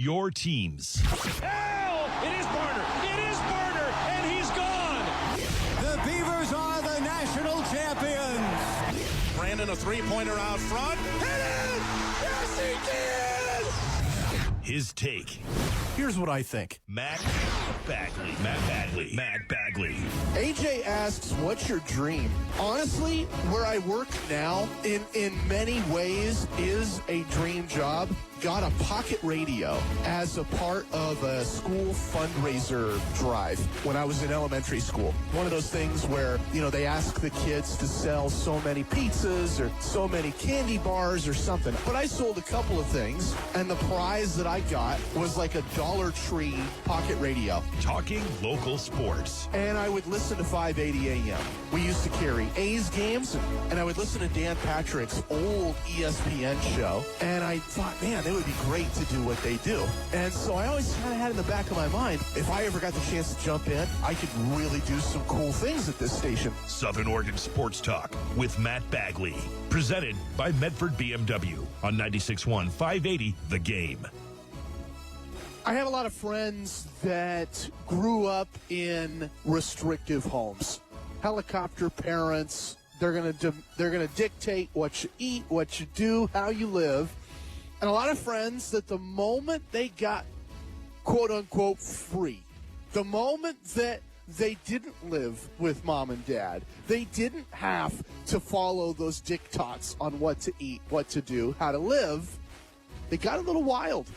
your teams. It is Barner. It is Barner, and he's gone. The Beavers are the national champions. Brandon, a three-pointer out front. Hit it! Yes, he did! His take. Here's what I think. Matt Bagley. Matt Bagley. AJ asks, what's your dream? Honestly, where I work now, in many ways, is a dream job. Got a pocket radio as a part of a school fundraiser drive when I was in elementary school. One of those things where, they ask the kids to sell so many pizzas or so many candy bars or something. But I sold a couple of things, and the prize that I got was like a Dollar Tree pocket radio. Talking local sports. And I would listen to 580 AM. We used to carry A's games, and I would listen to Dan Patrick's old ESPN show. And I thought, man, it would be great to do what they do. And so I always kind of had in the back of my mind, if I ever got the chance to jump in, I could really do some cool things at this station. Southern Oregon Sports Talk with Matt Bagley. Presented by Medford BMW on 96.1 580 The Game. I have a lot of friends that grew up in restrictive homes. Helicopter parents. They're gonna dictate what you eat, what you do, how you live. And a lot of friends that the moment they got, quote unquote, free, the moment that they didn't live with mom and dad, they didn't have to follow those diktats on what to eat, what to do, how to live, they got a little wild,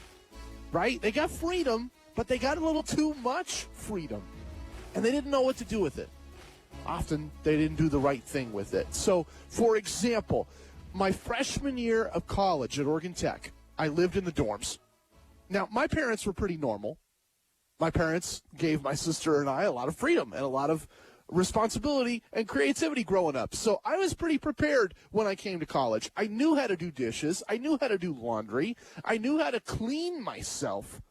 right? They got freedom, but they got a little too much freedom. And they didn't know what to do with it. Often they didn't do the right thing with it. So, for example, my freshman year of college at Oregon Tech, I lived in the dorms. Now, my parents were pretty normal. My parents gave my sister and I a lot of freedom and a lot of responsibility and creativity growing up. So I was pretty prepared when I came to college. I knew how to do dishes. I knew how to do laundry. I knew how to clean myself.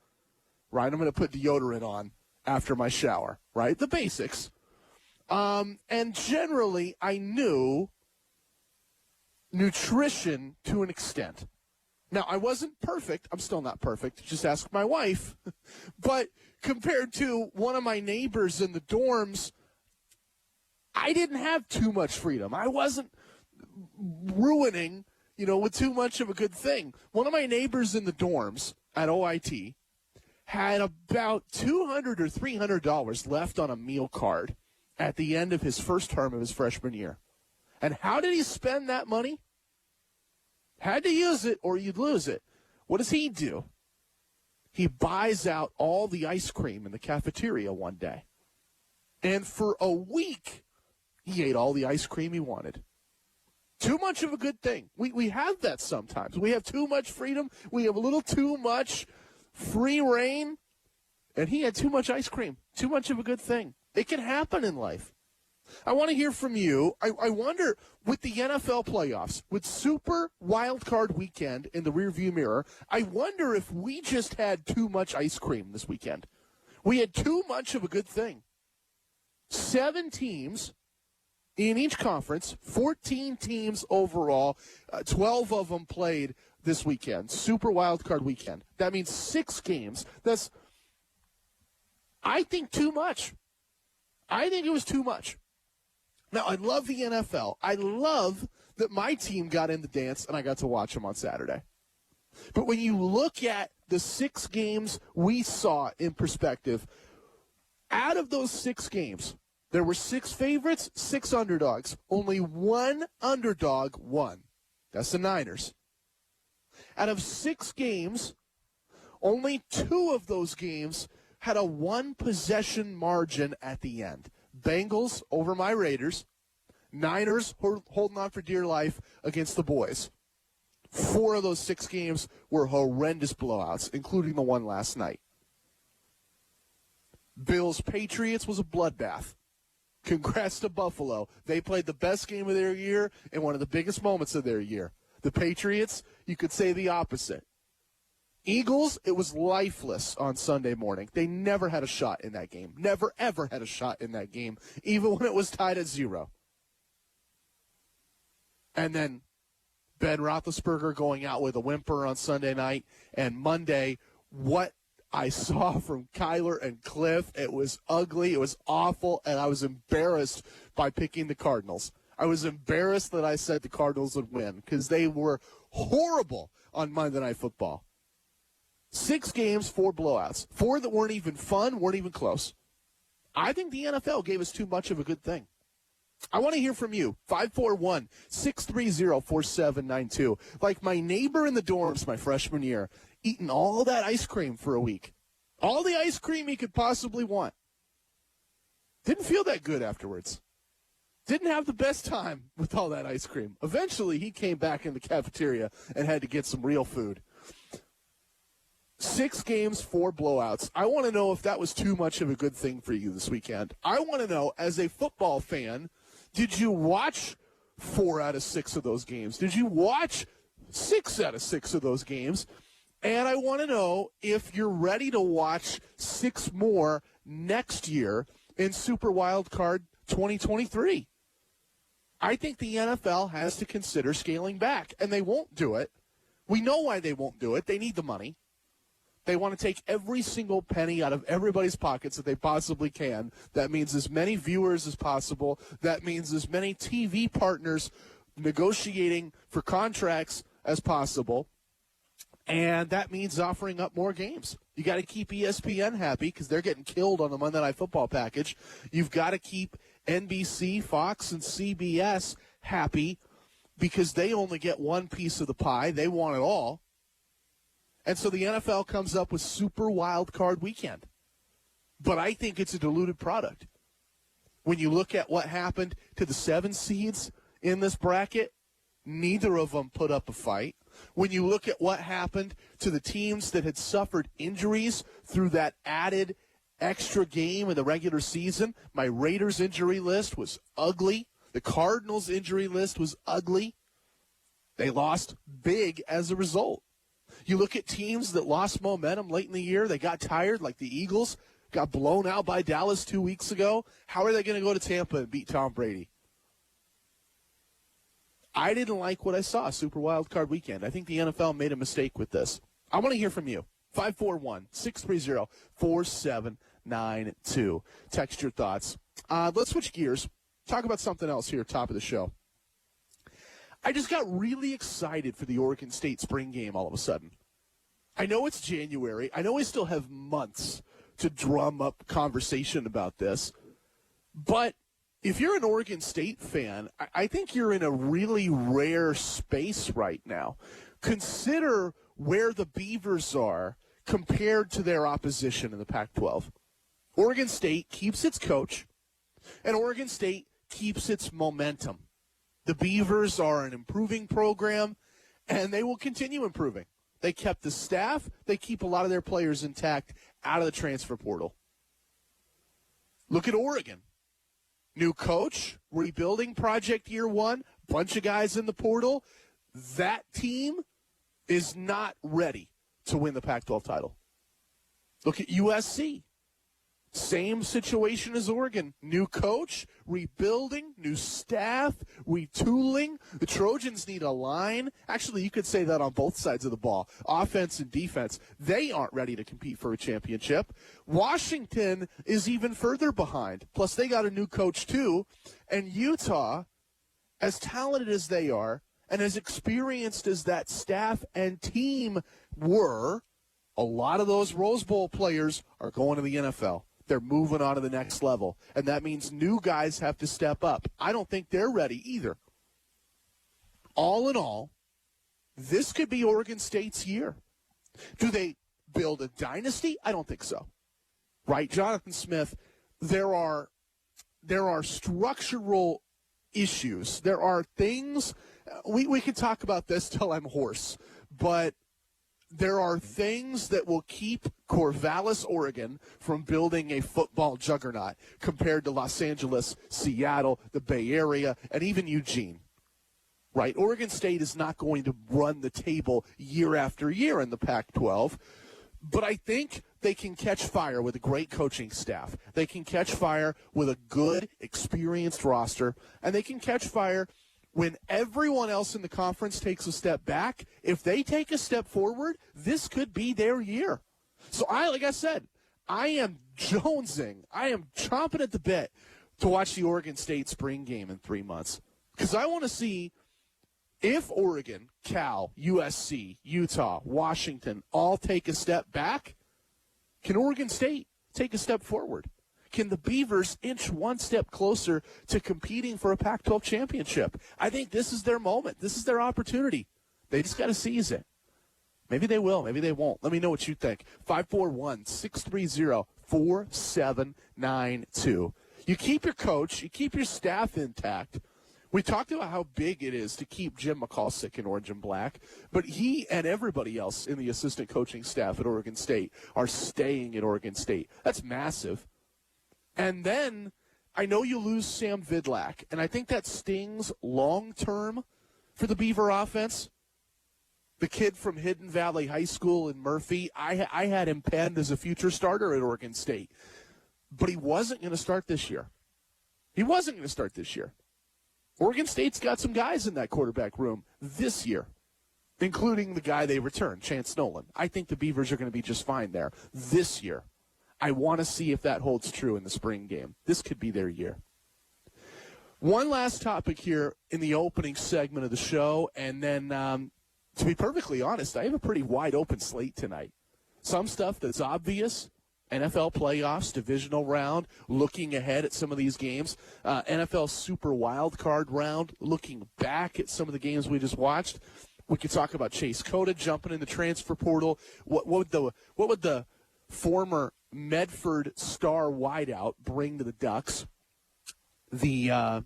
Right? I'm going to put deodorant on after my shower. Right? The basics. And generally, I knew nutrition to an extent. Now, I wasn't perfect. I'm still not perfect. Just ask my wife. But compared to one of my neighbors in the dorms, I didn't have too much freedom. I wasn't ruining, with too much of a good thing. One of my neighbors in the dorms at OIT had about $200 or $300 left on a meal card at the end of his first term of his freshman year. And how did he spend that money? Had to use it or you'd lose it. What does he do? He buys out all the ice cream in the cafeteria one day. And for a week, he ate all the ice cream he wanted. Too much of a good thing. We have that sometimes. We have too much freedom. We have a little too much free reign. And he had too much ice cream. Too much of a good thing. It can happen in life. I want to hear from you. I wonder, with the NFL playoffs, with Super Wild Card Weekend in the rearview mirror, I wonder if we just had too much ice cream this weekend. We had too much of a good thing. 7 teams in each conference, 14 teams overall, 12 of them played this weekend, Super Wild Card Weekend. That means 6 games. That's, I think, too much. I think it was too much. Now, I love the NFL. I love that my team got in the dance and I got to watch them on Saturday. But when you look at the 6 games we saw in perspective, out of those 6 games, there were 6 favorites, 6 underdogs. Only one underdog won. That's the Niners. Out of 6 games, only 2 of those games had a 1-possession margin at the end. Bengals over my Raiders. Niners holding on for dear life against the boys. 4 of those 6 games were horrendous blowouts, including the one last night. Bills-Patriots was a bloodbath. Congrats to Buffalo. They played the best game of their year and one of the biggest moments of their year. The Patriots, you could say the opposite. Eagles, it was lifeless on Sunday morning. They never had a shot in that game. Never, ever had a shot in that game, even when it was tied at 0. And then Ben Roethlisberger going out with a whimper on Sunday night, and Monday what I saw from Kyler and Cliff. It was ugly. It was awful. And I was embarrassed by picking the Cardinals. I was embarrassed that I said the Cardinals would win because they were horrible on Monday Night Football. 6 games, 4 blowouts. 4 that weren't even fun, weren't even close. I think the NFL gave us too much of a good thing. I want to hear from you. 541-630-4792. Like my neighbor in the dorms my freshman year, eating all that ice cream for a week. All the ice cream he could possibly want. Didn't feel that good afterwards. Didn't have the best time with all that ice cream. Eventually, he came back in the cafeteria and had to get some real food. 6 games, 4 blowouts. I want to know if that was too much of a good thing for you this weekend. I want to know, as a football fan, did you watch 4 out of 6 of those games? Did you watch 6 out of 6 of those games? And I want to know if you're ready to watch 6 more next year in Super Wild Card 2023. I think the NFL has to consider scaling back, and they won't do it. We know why they won't do it. They need the money. They want to take every single penny out of everybody's pockets that they possibly can. That means as many viewers as possible. That means as many TV partners negotiating for contracts as possible. And that means offering up more games. You got to keep ESPN happy because they're getting killed on the Monday Night Football package. You've got to keep NBC, Fox, and CBS happy because they only get one piece of the pie. They want it all. And so the NFL comes up with Super Wild Card Weekend. But I think it's a diluted product. When you look at what happened to the 7 seeds in this bracket, neither of them put up a fight. When you look at what happened to the teams that had suffered injuries through that added extra game in the regular season, my Raiders injury list was ugly. The Cardinals injury list was ugly. They lost big as a result. You look at teams that lost momentum late in the year. They got tired, like the Eagles, got blown out by Dallas 2 weeks ago. How are they going to go to Tampa and beat Tom Brady? I didn't like what I saw Super Wild Card Weekend. I think the NFL made a mistake with this. I want to hear from you. 541-630-4792. Text your thoughts. Let's switch gears. Talk about something else here, top of the show. I just got really excited for the Oregon State spring game all of a sudden. I know it's January. I know we still have months to drum up conversation about this. But if you're an Oregon State fan, I think you're in a really rare space right now. Consider where the Beavers are compared to their opposition in the Pac-12. Oregon State keeps its coach, and Oregon State keeps its momentum. The Beavers are an improving program, and they will continue improving. They kept the staff. They keep a lot of their players intact out of the transfer portal. Look at Oregon. New coach, rebuilding project year 1, bunch of guys in the portal. That team is not ready to win the Pac-12 title. Look at USC. Same situation as Oregon. New coach, rebuilding, new staff, retooling. The Trojans need a line. Actually, you could say that on both sides of the ball, offense and defense. They aren't ready to compete for a championship. Washington is even further behind. Plus, they got a new coach, too. And Utah, as talented as they are and as experienced as that staff and team were, a lot of those Rose Bowl players are going to the NFL. They're moving on to the next level, and that means new guys have to step up. I don't think they're ready either. All in all, this could be Oregon State's year. Do they build a dynasty? I don't think so. Right, Jonathan Smith, there are structural issues. There are things, we could talk about this till I'm hoarse, but there are things that will keep Corvallis, Oregon, from building a football juggernaut compared to Los Angeles, Seattle, the Bay Area, and even Eugene. Right? Oregon State is not going to run the table year after year in the Pac-12, but I think they can catch fire with a great coaching staff. They can catch fire with a good, experienced roster, and they can catch fire when everyone else in the conference takes a step back. If they take a step forward, this could be their year. So like I said, I am jonesing. I am chomping at the bit to watch the Oregon State spring game in 3 months. Because I want to see if Oregon, Cal, USC, Utah, Washington all take a step back, can Oregon State take a step forward? Can the Beavers inch one step closer to competing for a Pac-12 championship? I think this is their moment. This is their opportunity. They just got to seize it. Maybe they will. Maybe they won't. Let me know what you think. 541-630-4792. You keep your coach. You keep your staff intact. We talked about how big it is to keep Jim McCallsick in orange and black, but he and everybody else in the assistant coaching staff at Oregon State are staying at Oregon State. That's massive. And then I know you lose Sam Vidlak, and I think that stings long-term for the Beaver offense. The kid from Hidden Valley High School in Murphy, I had him penned as a future starter at Oregon State, but he wasn't going to start this year. Oregon State's got some guys in that quarterback room this year, including the guy they returned, Chance Nolan. I think the Beavers are going to be just fine there this year. I want to see if that holds true in the spring game. This could be their year. One last topic here in the opening segment of the show, and then to be perfectly honest, I have a pretty wide open slate tonight. Some stuff that's obvious, NFL playoffs, divisional round, looking ahead at some of these games, NFL Super Wild Card round, looking back at some of the games we just watched. We could talk about Chase Cota jumping in the transfer portal. What would the former Medford star wideout bring to the Ducks? The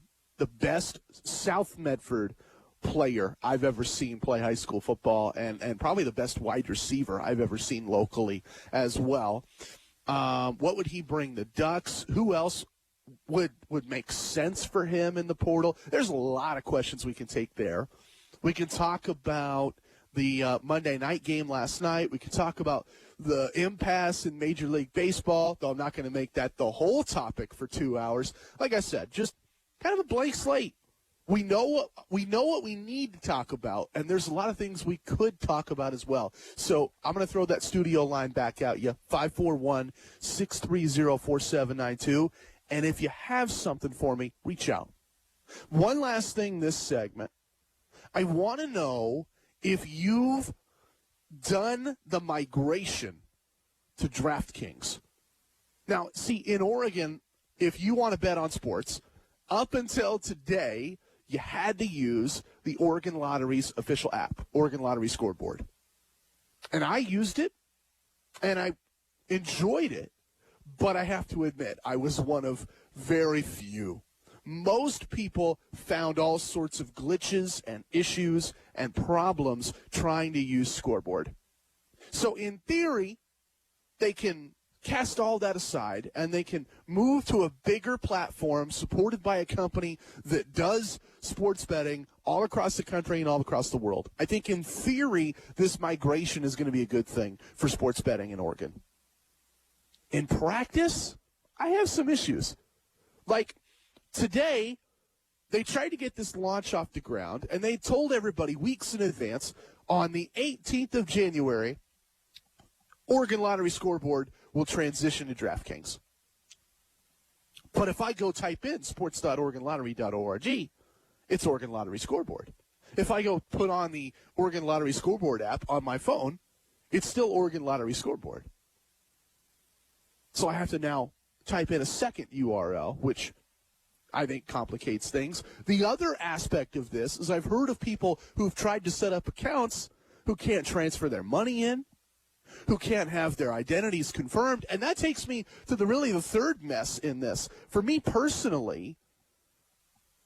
best South Medford player I've ever seen play high school football, and probably the best wide receiver I've ever seen locally as well. What would he bring the Ducks? Who else would make sense for him in the portal? There's a lot of questions we can take there. We can talk about the Monday night game last night. We can talk about the impasse in Major League Baseball, though I'm not going to make that the whole topic for 2 hours. Like I said, just kind of a blank slate. We know what we need to talk about, and there's a lot of things we could talk about as well. So I'm going to throw that studio line back at you, 541-630-4792. And if you have something for me, reach out. One last thing this segment. I want to know if you've done the migration to DraftKings. Now, see, in Oregon, if you want to bet on sports, up until today, you had to use the Oregon Lottery's official app, Oregon Lottery Scoreboard. And I used it, and I enjoyed it, but I have to admit, I was one of very few. Most people found all sorts of glitches and issues and problems trying to use Scoreboard. So in theory, they can cast all that aside and they can move to a bigger platform supported by a company that does sports betting all across the country and all across the world. I think in theory, this migration is going to be a good thing for sports betting in Oregon. In practice, I have some issues. Like, today, they tried to get this launch off the ground, and they told everybody weeks in advance, on the 18th of January, Oregon Lottery Scoreboard will transition to DraftKings. But if I go type in sports.oregonlottery.org, it's Oregon Lottery Scoreboard. If I go put on the Oregon Lottery Scoreboard app on my phone, it's still Oregon Lottery Scoreboard. So I have to now type in a second URL, which I think complicates things. The other aspect of this is I've heard of people who've tried to set up accounts who can't transfer their money in, who can't have their identities confirmed, and that takes me to the third mess in this. For me personally,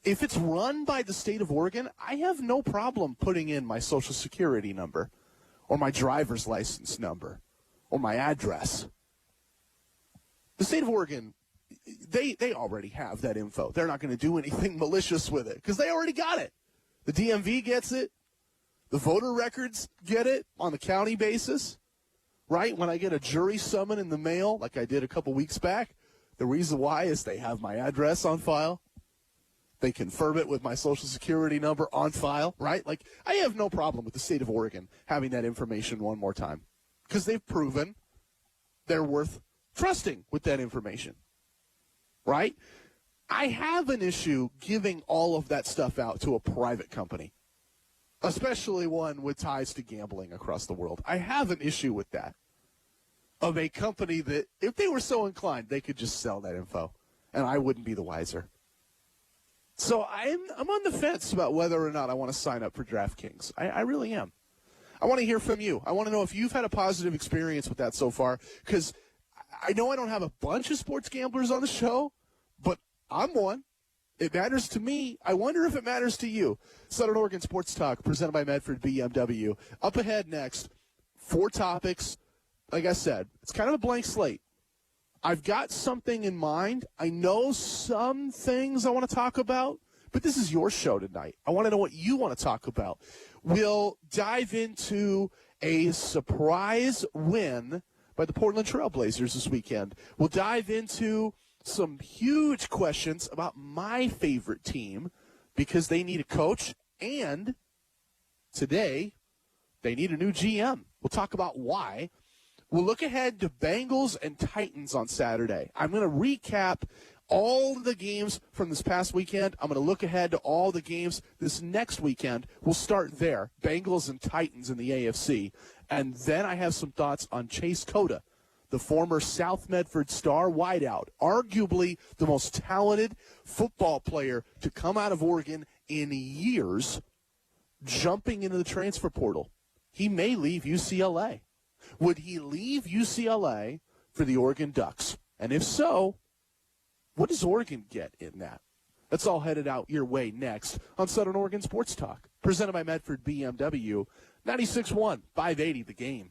if it's run by the state of Oregon, I have no problem putting in my Social Security number or my driver's license number or my address. The state of Oregon, they already have that info. They're not going to do anything malicious with it because they already got it. The DMV gets it. The voter records get it on the county basis, right? When I get a jury summon in the mail, like I did a couple weeks back, the reason why is they have my address on file. They confirm it with my Social Security number on file, right? Like, I have no problem with the state of Oregon having that information one more time because they've proven they're worth trusting with that information, right? I have an issue giving all of that stuff out to a private company, especially one with ties to gambling across the world. I have an issue with that, of a company that, if they were so inclined, they could just sell that info, and I wouldn't be the wiser. So I'm on the fence about whether or not I want to sign up for DraftKings. I really am. I want to hear from you. I want to know if you've had a positive experience with that so far, because I know I don't have a bunch of sports gamblers on the show, but I'm one. It matters to me. I wonder if it matters to you. Southern Oregon Sports Talk, presented by Medford BMW. Up ahead next, 4 topics. Like I said, it's kind of a blank slate. I've got something in mind. I know some things I want to talk about, but this is your show tonight. I want to know what you want to talk about. We'll dive into a surprise win by the Portland Trail Blazers this weekend. We'll dive into some huge questions about my favorite team because they need a coach, and today they need a new GM. We'll talk about why. We'll look ahead to Bengals and Titans on Saturday. I'm going to recap all the games from this past weekend. I'm going to look ahead to all the games this next weekend. We'll start there, Bengals and Titans in the AFC. And then I have some thoughts on Chase Cota, the former South Medford star wideout, arguably the most talented football player to come out of Oregon in years, jumping into the transfer portal. He may leave UCLA. Would he leave UCLA for the Oregon Ducks? And if so, what does Oregon get in that? That's all headed out your way next on Southern Oregon Sports Talk, presented by Medford BMW, 96.1, 580 The Game.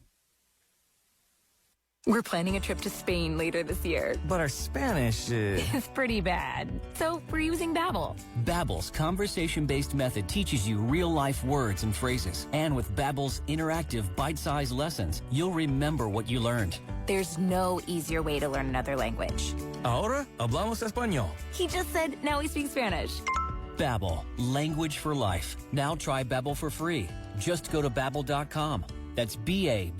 We're planning a trip to Spain later this year. But our Spanish It's pretty bad. So we're using Babbel. Babbel's conversation-based method teaches you real-life words and phrases. And with Babbel's interactive, bite-sized lessons, you'll remember what you learned. There's no easier way to learn another language. Ahora hablamos español. He just said now he speaks Spanish. Babbel, language for life. Now try Babbel for free. Just go to Babbel.com. That's Babbel.com.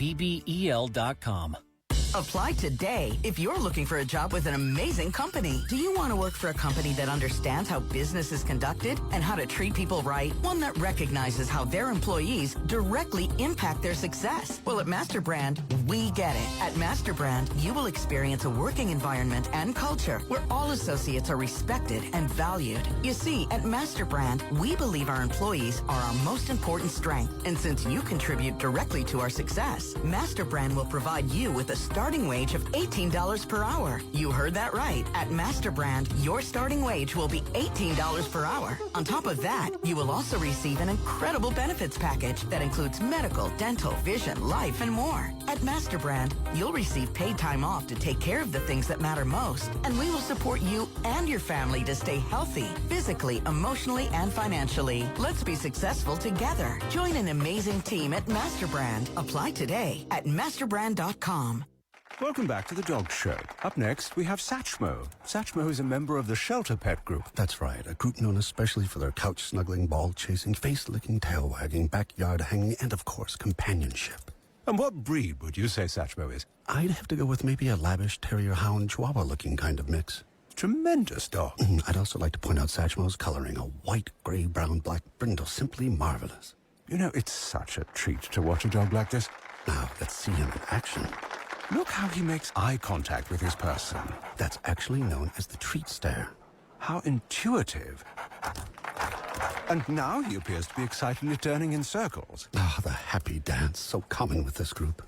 Apply today if you're looking for a job with an amazing company. Do you want to work for a company that understands how business is conducted and how to treat people right? One that recognizes how their employees directly impact their success? Well, at MasterBrand, we get it. At MasterBrand, you will experience a working environment and culture where all associates are respected and valued. You see, at MasterBrand, we believe our employees are our most important strength. And since you contribute directly to our success, MasterBrand will provide you with a starting wage of $18 per hour. You heard that right. At MasterBrand, your starting wage will be $18 per hour. On top of that, you will also receive an incredible benefits package that includes medical, dental, vision, life, and more. At MasterBrand, you'll receive paid time off to take care of the things that matter most, and we will support you and your family to stay healthy, physically, emotionally, and financially. Let's be successful together. Join an amazing team at MasterBrand. Apply today at masterbrand.com. Welcome back to the Dog Show. Up next, we have Satchmo. Satchmo is a member of the Shelter Pet Group. That's right, a group known especially for their couch-snuggling, ball-chasing, face-licking, tail-wagging, backyard-hanging, and, of course, companionship. And what breed would you say Satchmo is? I'd have to go with maybe a lavish terrier-hound chihuahua-looking kind of mix. Tremendous dog. I'd also like to point out Satchmo's coloring, a white, gray, brown, black brindle, simply marvelous. You know, it's such a treat to watch a dog like this. Now, let's see him in action. Look how he makes eye contact with his person. That's actually known as the treat stare. How intuitive. And now he appears to be excitedly turning in circles. Ah, the happy dance, so common with this group.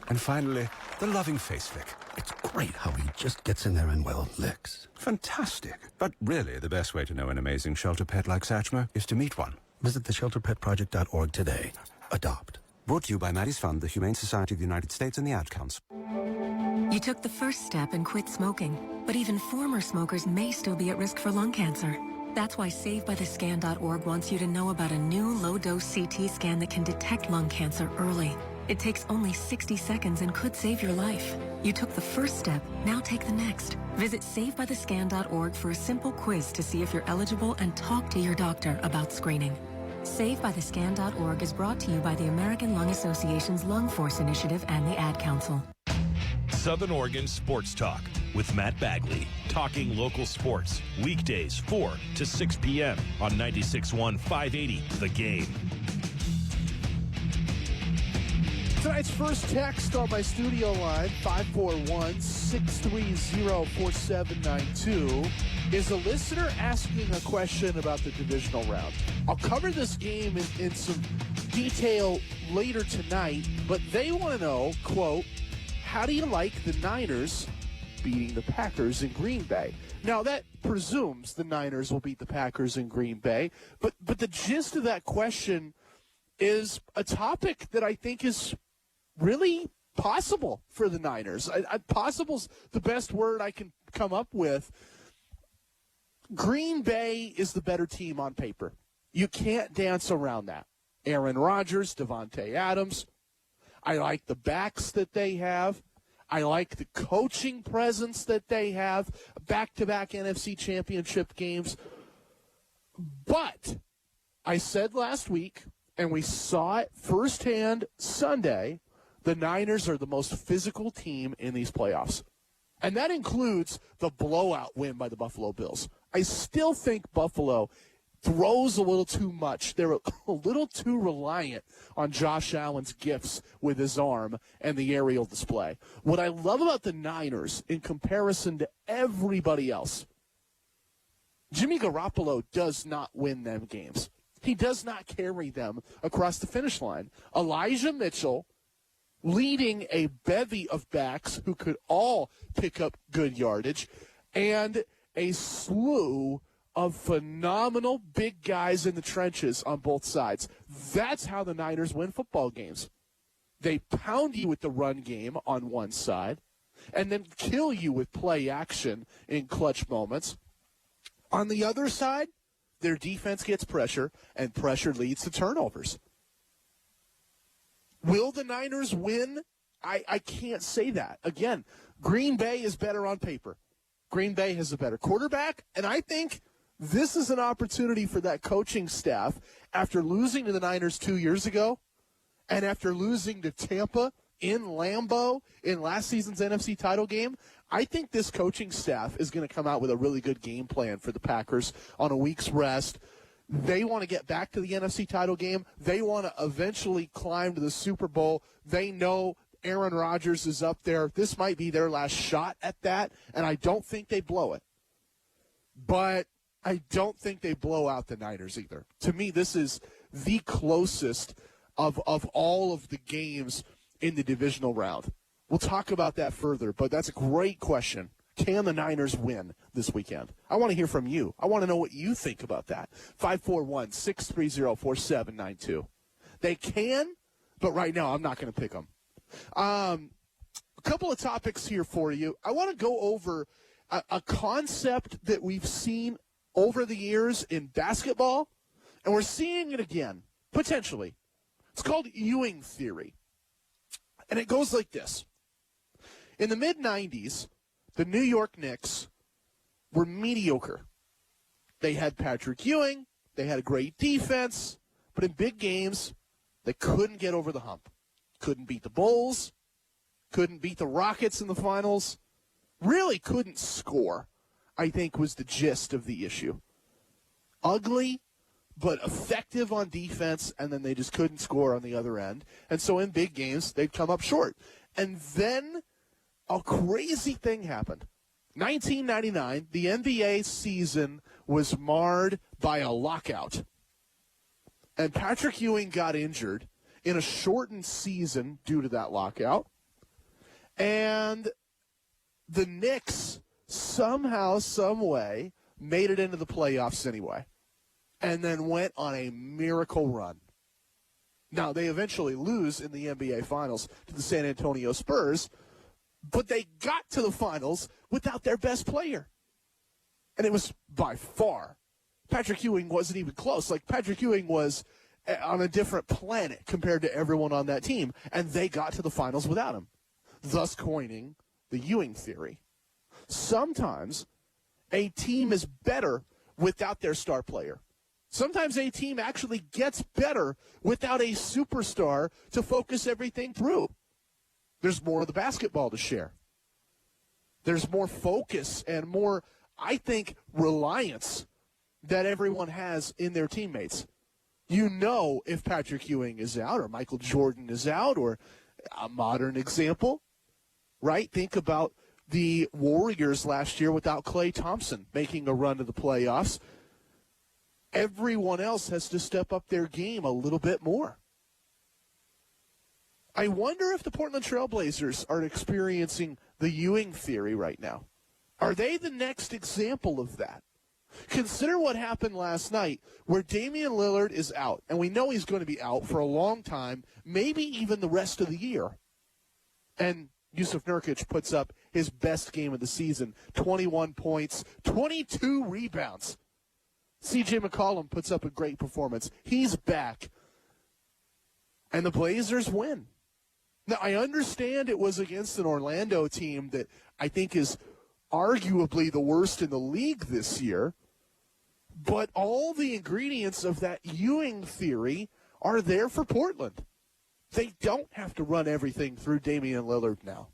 And finally, the loving face flick. It's great how he just gets in there and, well, licks. Fantastic. But really, the best way to know an amazing shelter pet like Satchmo is to meet one. Visit theshelterpetproject.org today. Adopt. Brought to you by Maddie's Fund, the Humane Society of the United States, and the Ad Council. You took the first step and quit smoking, but even former smokers may still be at risk for lung cancer. That's why SaveByTheScan.org wants you to know about a new low-dose CT scan that can detect lung cancer early. It takes only 60 seconds and could save your life. You took the first step, now take the next. Visit SaveByTheScan.org for a simple quiz to see if you're eligible and talk to your doctor about screening. SaveByTheScan.org is brought to you by the American Lung Association's Lung Force Initiative and the Ad Council. Southern Oregon Sports Talk with Matt Bagley. Talking local sports. Weekdays 4 to 6 p.m. on 96.1 580 The Game. Tonight's first text on my studio line, 541-630-4792, is a listener asking a question about the divisional round. I'll cover this game in some detail later tonight, but they want to know, quote, how do you like the Niners beating the Packers in Green Bay? Now, that presumes the Niners will beat the Packers in Green Bay, but the gist of that question is a topic that I think is really possible for the Niners. Possible's the best word I can come up with. Green Bay is the better team on paper. You can't dance around that. Aaron Rodgers, Devontae Adams. I like the backs that they have. I like the coaching presence that they have. Back-to-back NFC Championship games. But I said last week, and we saw it firsthand Sunday, the Niners are the most physical team in these playoffs. And that includes the blowout win by the Buffalo Bills. I still think Buffalo throws a little too much. They're a little too reliant on Josh Allen's gifts with his arm and the aerial display. What I love about the Niners in comparison to everybody else, Jimmy Garoppolo does not win them games. He does not carry them across the finish line. Elijah Mitchell, leading a bevy of backs who could all pick up good yardage, and a slew of phenomenal big guys in the trenches on both sides. That's how the Niners win football games. They pound you with the run game on one side and then kill you with play action in clutch moments. On the other side, their defense gets pressure, and pressure leads to turnovers. Will the Niners win? I can't say that. Again, Green Bay is better on paper. Green Bay has a better quarterback, and I think this is an opportunity for that coaching staff after losing to the Niners 2 years ago and after losing to Tampa in Lambeau in last season's NFC title game. I think this coaching staff is going to come out with a really good game plan for the Packers on a week's rest. They want to get back to the NFC title game. They want to eventually climb to the Super Bowl. They know Aaron Rodgers is up there. This might be their last shot at that, and I don't think they blow it. But I don't think they blow out the Niners either. To me, this is the closest of all of the games in the divisional round. We'll talk about that further, but that's a great question. Can the Niners win this weekend? I want to hear from you. I want to know what you think about that. 541-630-4792. They can, but right now I'm not going to pick them. A couple of topics here for you. I want to go over a concept that we've seen over the years in basketball, and we're seeing it again, potentially. It's called Ewing theory. And it goes like this. In the mid-'90s, the New York Knicks were mediocre. They had Patrick Ewing. They had a great defense. But in big games, they couldn't get over the hump. Couldn't beat the Bulls. Couldn't beat the Rockets in the finals. Really couldn't score, I think, was the gist of the issue. Ugly, but effective on defense, and then they just couldn't score on the other end. And so in big games, they'd come up short. And then a crazy thing happened. 1999, the NBA season was marred by a lockout. And Patrick Ewing got injured in a shortened season due to that lockout. And the Knicks somehow, some way, made it into the playoffs anyway. And then went on a miracle run. Now, they eventually lose in the NBA Finals to the San Antonio Spurs, but they got to the finals without their best player. And it was by far. Patrick Ewing wasn't even close. Like, Patrick Ewing was on a different planet compared to everyone on that team, and they got to the finals without him, thus coining the Ewing theory. Sometimes a team is better without their star player. Sometimes a team actually gets better without a superstar to focus everything through. There's more of the basketball to share. There's more focus and more, I think, reliance that everyone has in their teammates. You know if Patrick Ewing is out or Michael Jordan is out, or a modern example, right? Think about the Warriors last year without Klay Thompson making a run to the playoffs. Everyone else has to step up their game a little bit more. I wonder if the Portland Trailblazers are experiencing the Ewing theory right now. Are they the next example of that? Consider what happened last night where Damian Lillard is out, and we know he's going to be out for a long time, maybe even the rest of the year. And Yusuf Nurkic puts up his best game of the season, 21 points, 22 rebounds. C.J. McCollum puts up a great performance. He's back. And the Blazers win. Now, I understand it was against an Orlando team that I think is arguably the worst in the league this year, but all the ingredients of that Ewing theory are there for Portland. They don't have to run everything through Damian Lillard now.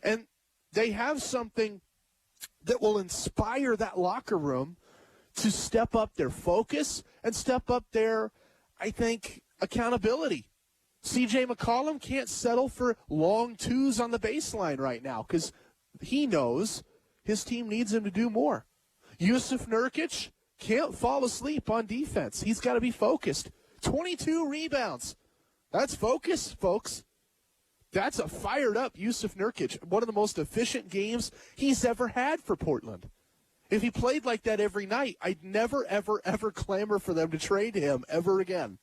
And they have something that will inspire that locker room to step up their focus and step up their, I think, accountability. C.J. McCollum can't settle for long twos on the baseline right now because he knows his team needs him to do more. Yusuf Nurkic can't fall asleep on defense. He's got to be focused. 22 rebounds. That's focus, folks. That's a fired-up Yusuf Nurkic, one of the most efficient games he's ever had for Portland. If he played like that every night, I'd never, ever, ever clamor for them to trade him ever again.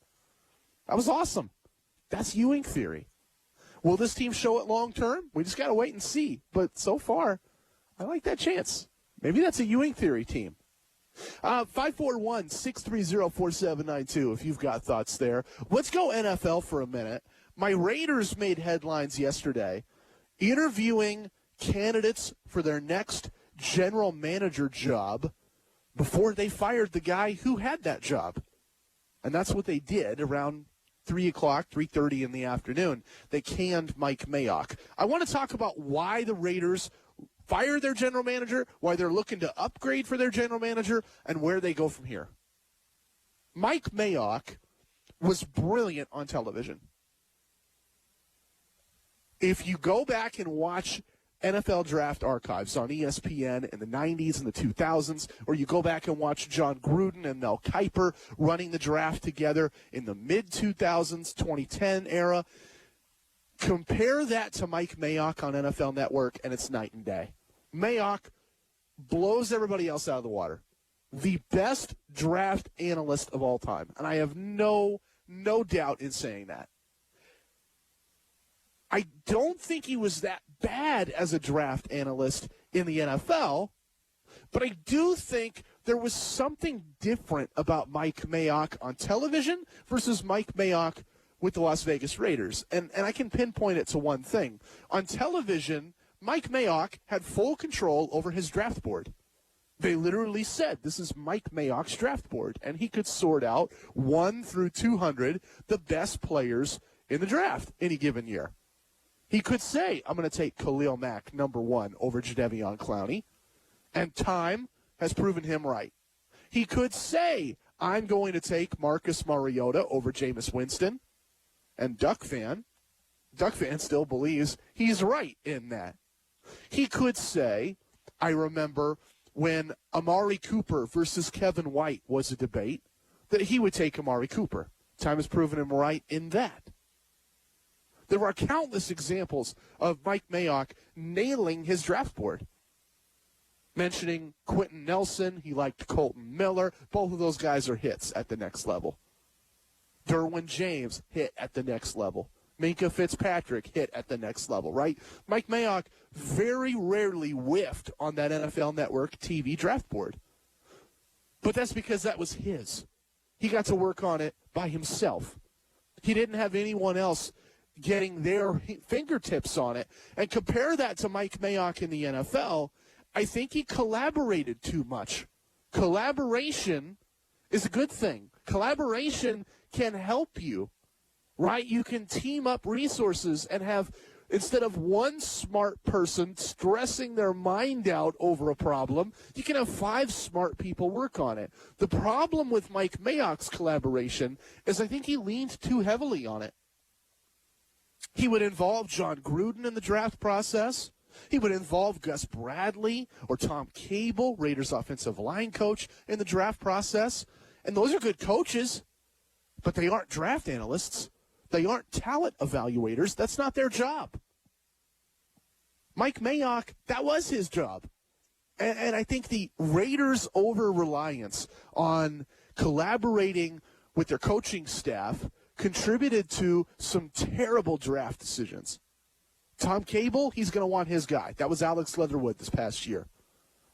That was awesome. That's Ewing theory. Will this team show it long term? We just got to wait and see. But so far, I like that chance. Maybe that's a Ewing theory team. 541-630-4792 if you've got thoughts there. Let's go NFL for a minute. My Raiders made headlines yesterday interviewing candidates for their next general manager job before they fired the guy who had that job. And that's what they did around 3 o'clock, 3:30 in the afternoon. They canned Mike Mayock. I want to talk about why the Raiders fired their general manager, why they're looking to upgrade for their general manager, and where they go from here. Mike Mayock was brilliant on television. If you go back and watch NFL draft archives on ESPN in the 90s and the 2000s, or you go back and watch John Gruden and Mel Kiper running the draft together in the mid-2000s, 2010 era, compare that to Mike Mayock on NFL Network, and it's night and day. Mayock blows everybody else out of the water. The best draft analyst of all time, and I have no doubt in saying that. I don't think he was that bad as a draft analyst in the NFL, but I do think there was something different about Mike Mayock on television versus Mike Mayock with the Las Vegas Raiders. And I can pinpoint it to one thing. On television, Mike Mayock had full control over his draft board. They literally said, this is Mike Mayock's draft board, and he could sort out 1 through 200 the best players in the draft any given year. He could say, I'm going to take Khalil Mack, number 1, over Jadeveon Clowney, and time has proven him right. He could say, I'm going to take Marcus Mariota over Jameis Winston, and Duck fan still believes he's right in that. He could say, I remember when Amari Cooper versus Kevin White was a debate, that he would take Amari Cooper. Time has proven him right in that. There are countless examples of Mike Mayock nailing his draft board. Mentioning Quentin Nelson, he liked Colton Miller. Both of those guys are hits at the next level. Derwin James, hit at the next level. Minkah Fitzpatrick, hit at the next level, right? Mike Mayock very rarely whiffed on that NFL Network TV draft board. But that's because that was his. He got to work on it by himself. He didn't have anyone else getting their fingertips on it. And compare that to Mike Mayock in the NFL, I think he collaborated too much. Collaboration is a good thing. Collaboration can help you, right? You can team up resources and have Instead of one smart person stressing their mind out over a problem, you can have 5 smart people work on it. The problem with Mike Mayock's collaboration is I think he leaned too heavily on it. He would involve John Gruden in the draft process. He would involve Gus Bradley or Tom Cable, Raiders offensive line coach, in the draft process. And those are good coaches, but they aren't draft analysts. They aren't talent evaluators. That's not their job. Mike Mayock, that was his job. And I think the Raiders' over-reliance on collaborating with their coaching staff contributed to some terrible draft decisions. Tom Cable, he's going to want his guy. That was Alex Leatherwood this past year.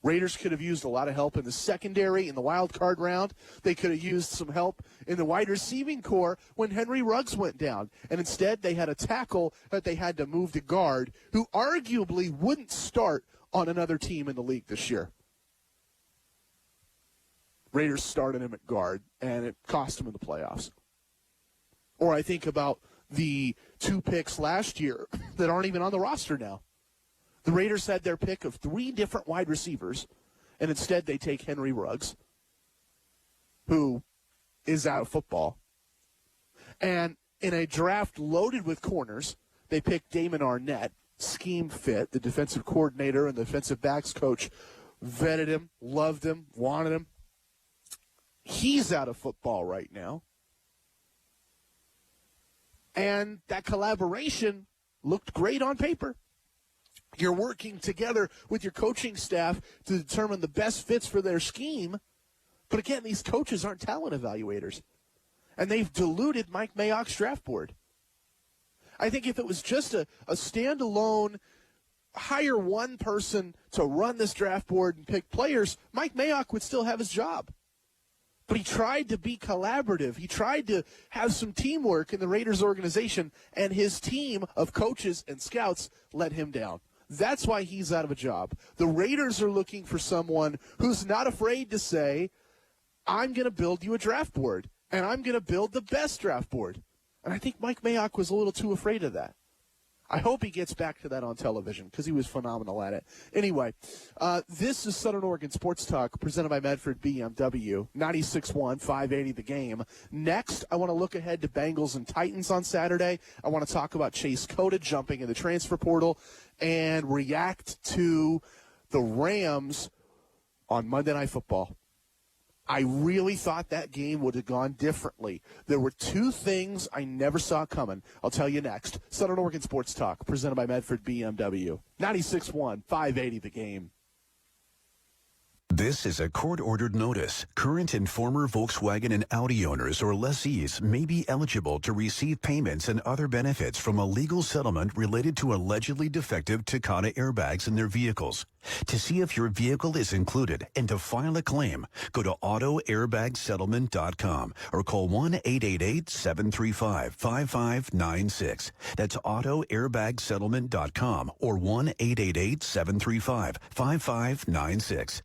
Raiders could have used a lot of help in the secondary, in the wild card round. They could have used some help in the wide receiving core when Henry Ruggs went down. And instead, they had a tackle that they had to move to guard who arguably wouldn't start on another team in the league this year. Raiders started him at guard, and it cost him in the playoffs. Or I think about the 2 picks last year that aren't even on the roster now. The Raiders had their pick of 3 different wide receivers, and instead they take Henry Ruggs, who is out of football. And in a draft loaded with corners, they picked Damon Arnett, scheme fit. The defensive coordinator and the defensive backs coach vetted him, loved him, wanted him. He's out of football right now. And that collaboration looked great on paper. You're working together with your coaching staff to determine the best fits for their scheme. But again, these coaches aren't talent evaluators. And they've diluted Mike Mayock's draft board. I think if it was just a standalone, hire one person to run this draft board and pick players, Mike Mayock would still have his job. But he tried to be collaborative. He tried to have some teamwork in the Raiders organization, and his team of coaches and scouts let him down. That's why he's out of a job. The Raiders are looking for someone who's not afraid to say, I'm going to build you a draft board, and I'm going to build the best draft board. And I think Mike Mayock was a little too afraid of that. I hope he gets back to that on television because he was phenomenal at it. Anyway, this is Southern Oregon Sports Talk presented by Medford BMW, 96.1, 580 The Game. Next, I want to look ahead to Bengals and Titans on Saturday. I want to talk about Chase Cota jumping in the transfer portal and react to the Rams on Monday Night Football. I really thought that game would have gone differently. There were 2 things I never saw coming. I'll tell you next. Southern Oregon Sports Talk, presented by Medford BMW. 96.1, 580 The Game. This is a court-ordered notice. Current and former Volkswagen and Audi owners or lessees may be eligible to receive payments and other benefits from a legal settlement related to allegedly defective Takata airbags in their vehicles. To see if your vehicle is included and to file a claim, go to autoairbagsettlement.com or call 1-888-735-5596. That's autoairbagsettlement.com or 1-888-735-5596.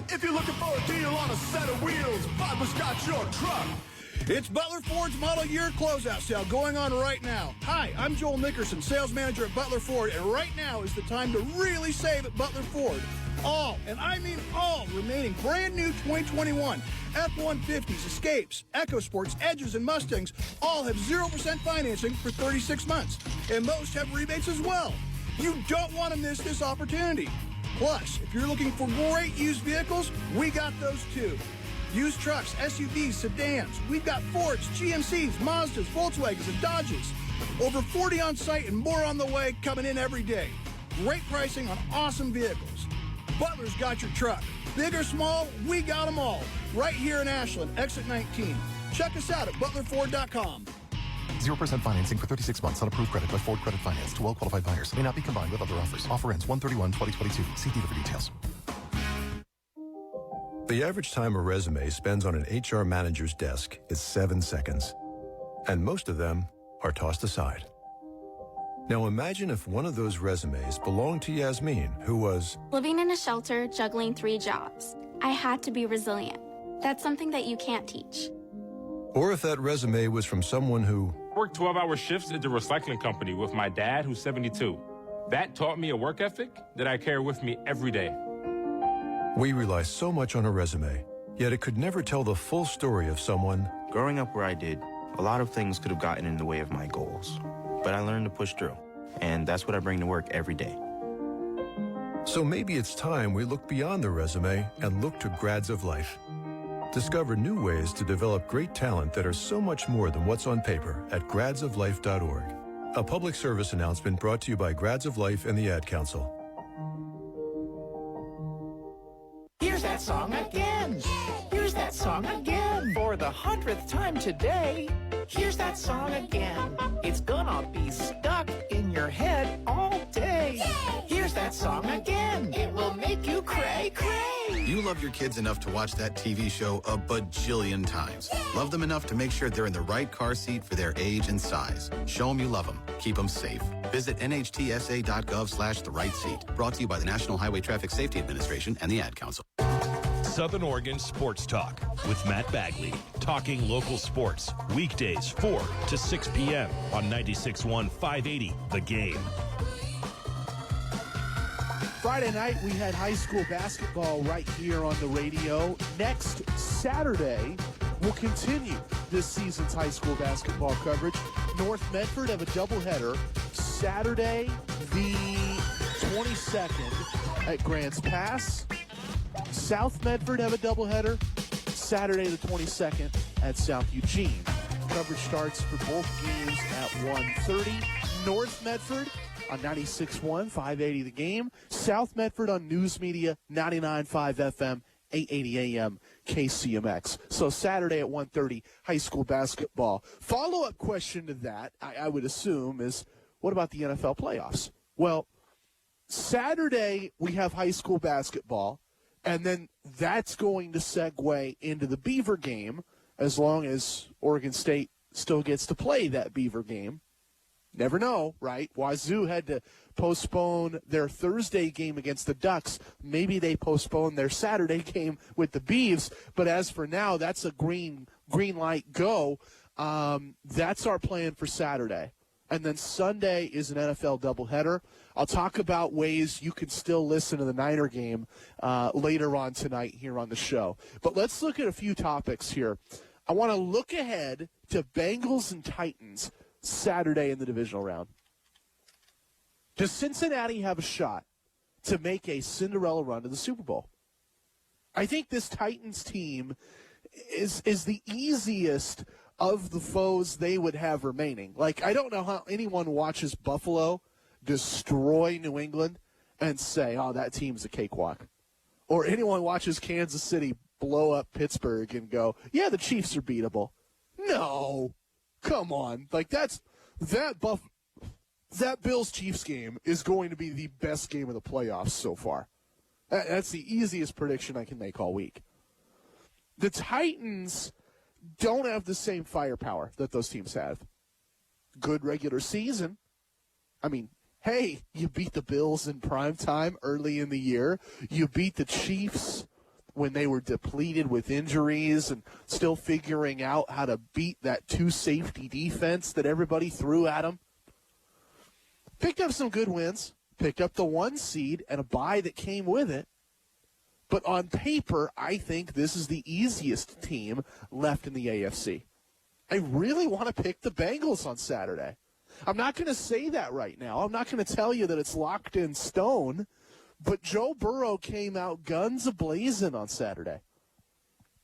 If you're looking for a deal on a set of wheels, Butler's got your truck. It's Butler Ford's Model Year Closeout Sale going on right now. Hi, I'm Joel Nickerson, sales manager at Butler Ford, and right now is the time to really save at Butler Ford. All, and I mean all, remaining brand new 2021 F-150s, Escapes, EcoSports, Edges, and Mustangs all have 0% financing for 36 months, and most have rebates as well. You don't want to miss this opportunity. Plus, if you're looking for great used vehicles, we got those too. Used trucks, SUVs, sedans. We've got Fords, GMCs, Mazdas, Volkswagens, and Dodges. Over 40 on site and more on the way coming in every day. Great pricing on awesome vehicles. Butler's got your truck. Big or small, we got them all. Right here in Ashland, exit 19. Check us out at butlerford.com. 0% financing for 36 months on approved credit by Ford Credit Finance to well-qualified buyers. May not be combined with other offers. Offer ends 1/31/2022. See dealer for details. The average time a resume spends on an HR manager's desk is 7 seconds. And most of them are tossed aside. Now imagine if one of those resumes belonged to Yasmin, who was living in a shelter, juggling 3 jobs. I had to be resilient. That's something that you can't teach. Or if that resume was from someone who Worked 12-hour shifts at the recycling company with my dad, who's 72. That taught me a work ethic that I carry with me every day. We rely so much on a resume, yet it could never tell the full story of someone. Growing up where I did, a lot of things could have gotten in the way of my goals. But I learned to push through, and that's what I bring to work every day. So maybe it's time we look beyond the resume and look to Grads of Life. Discover new ways to develop great talent that are so much more than what's on paper at gradsoflife.org. A public service announcement brought to you by Grads of Life and the Ad Council. Here's that song again. Here's that song again. For the 100th time today. Here's that song again. It's gonna be stuck in your head all day. Here's that song again. It will make you cray, cray. You love your kids enough to watch that TV show a bajillion times. Love them enough to make sure they're in the right car seat for their age and size. Show them you love them. Keep them safe. Visit nhtsa.gov/the-right-seat. Brought to you by the National Highway Traffic Safety Administration and the Ad Council. Southern Oregon Sports Talk with Matt Bagley. Talking local sports. Weekdays 4 to 6 p.m. on 96.1 580 The Game. Friday night, we had high school basketball right here on the radio. Next Saturday, we'll continue this season's high school basketball coverage. North Medford have a doubleheader Saturday the 22nd at Grants Pass. South Medford have a doubleheader Saturday the 22nd at South Eugene. Coverage starts for both games at 1:30. North Medford on 96.1, 580 The Game. South Medford on News Media, 99.5 FM, 880 AM, KCMX. So Saturday at 1:30, high school basketball. Follow-up question to that, I would assume, is what about the NFL playoffs? Well, Saturday we have high school basketball, and then that's going to segue into the Beaver game as long as Oregon State still gets to play that Beaver game. Never know, right? Wazoo had to postpone their Thursday game against the Ducks. Maybe they postpone their Saturday game with the Beavs. But as for now, that's a green light go. That's our plan for Saturday. And then Sunday is an NFL doubleheader. I'll talk about ways you can still listen to the Niner game later on tonight here on the show. But let's look at a few topics here. I want to look ahead to Bengals and Titans Saturday in the divisional round. Does Cincinnati have a shot to make a Cinderella run to the Super Bowl? I think this Titans team is the easiest of the foes they would have remaining. Like, I don't know how anyone watches Buffalo destroy New England and say, oh, that team's a cakewalk. Or anyone watches Kansas City blow up Pittsburgh and go, yeah, the Chiefs are beatable. No. Come on. Like, that Bills-Chiefs game is going to be the best game of the playoffs so far. That's the easiest prediction I can make all week. The Titans don't have the same firepower that those teams have. Good regular season. I mean, hey, you beat the Bills in prime time early in the year. You beat the Chiefs when they were depleted with injuries and still figuring out how to beat that two-safety defense that everybody threw at them. Picked up some good wins. Picked up the 1 seed and a bye that came with it. But on paper, I think this is the easiest team left in the AFC. I really want to pick the Bengals on Saturday. I'm not going to say that right now. I'm not going to tell you that it's locked in stone. But Joe Burrow came out guns a-blazing on Saturday.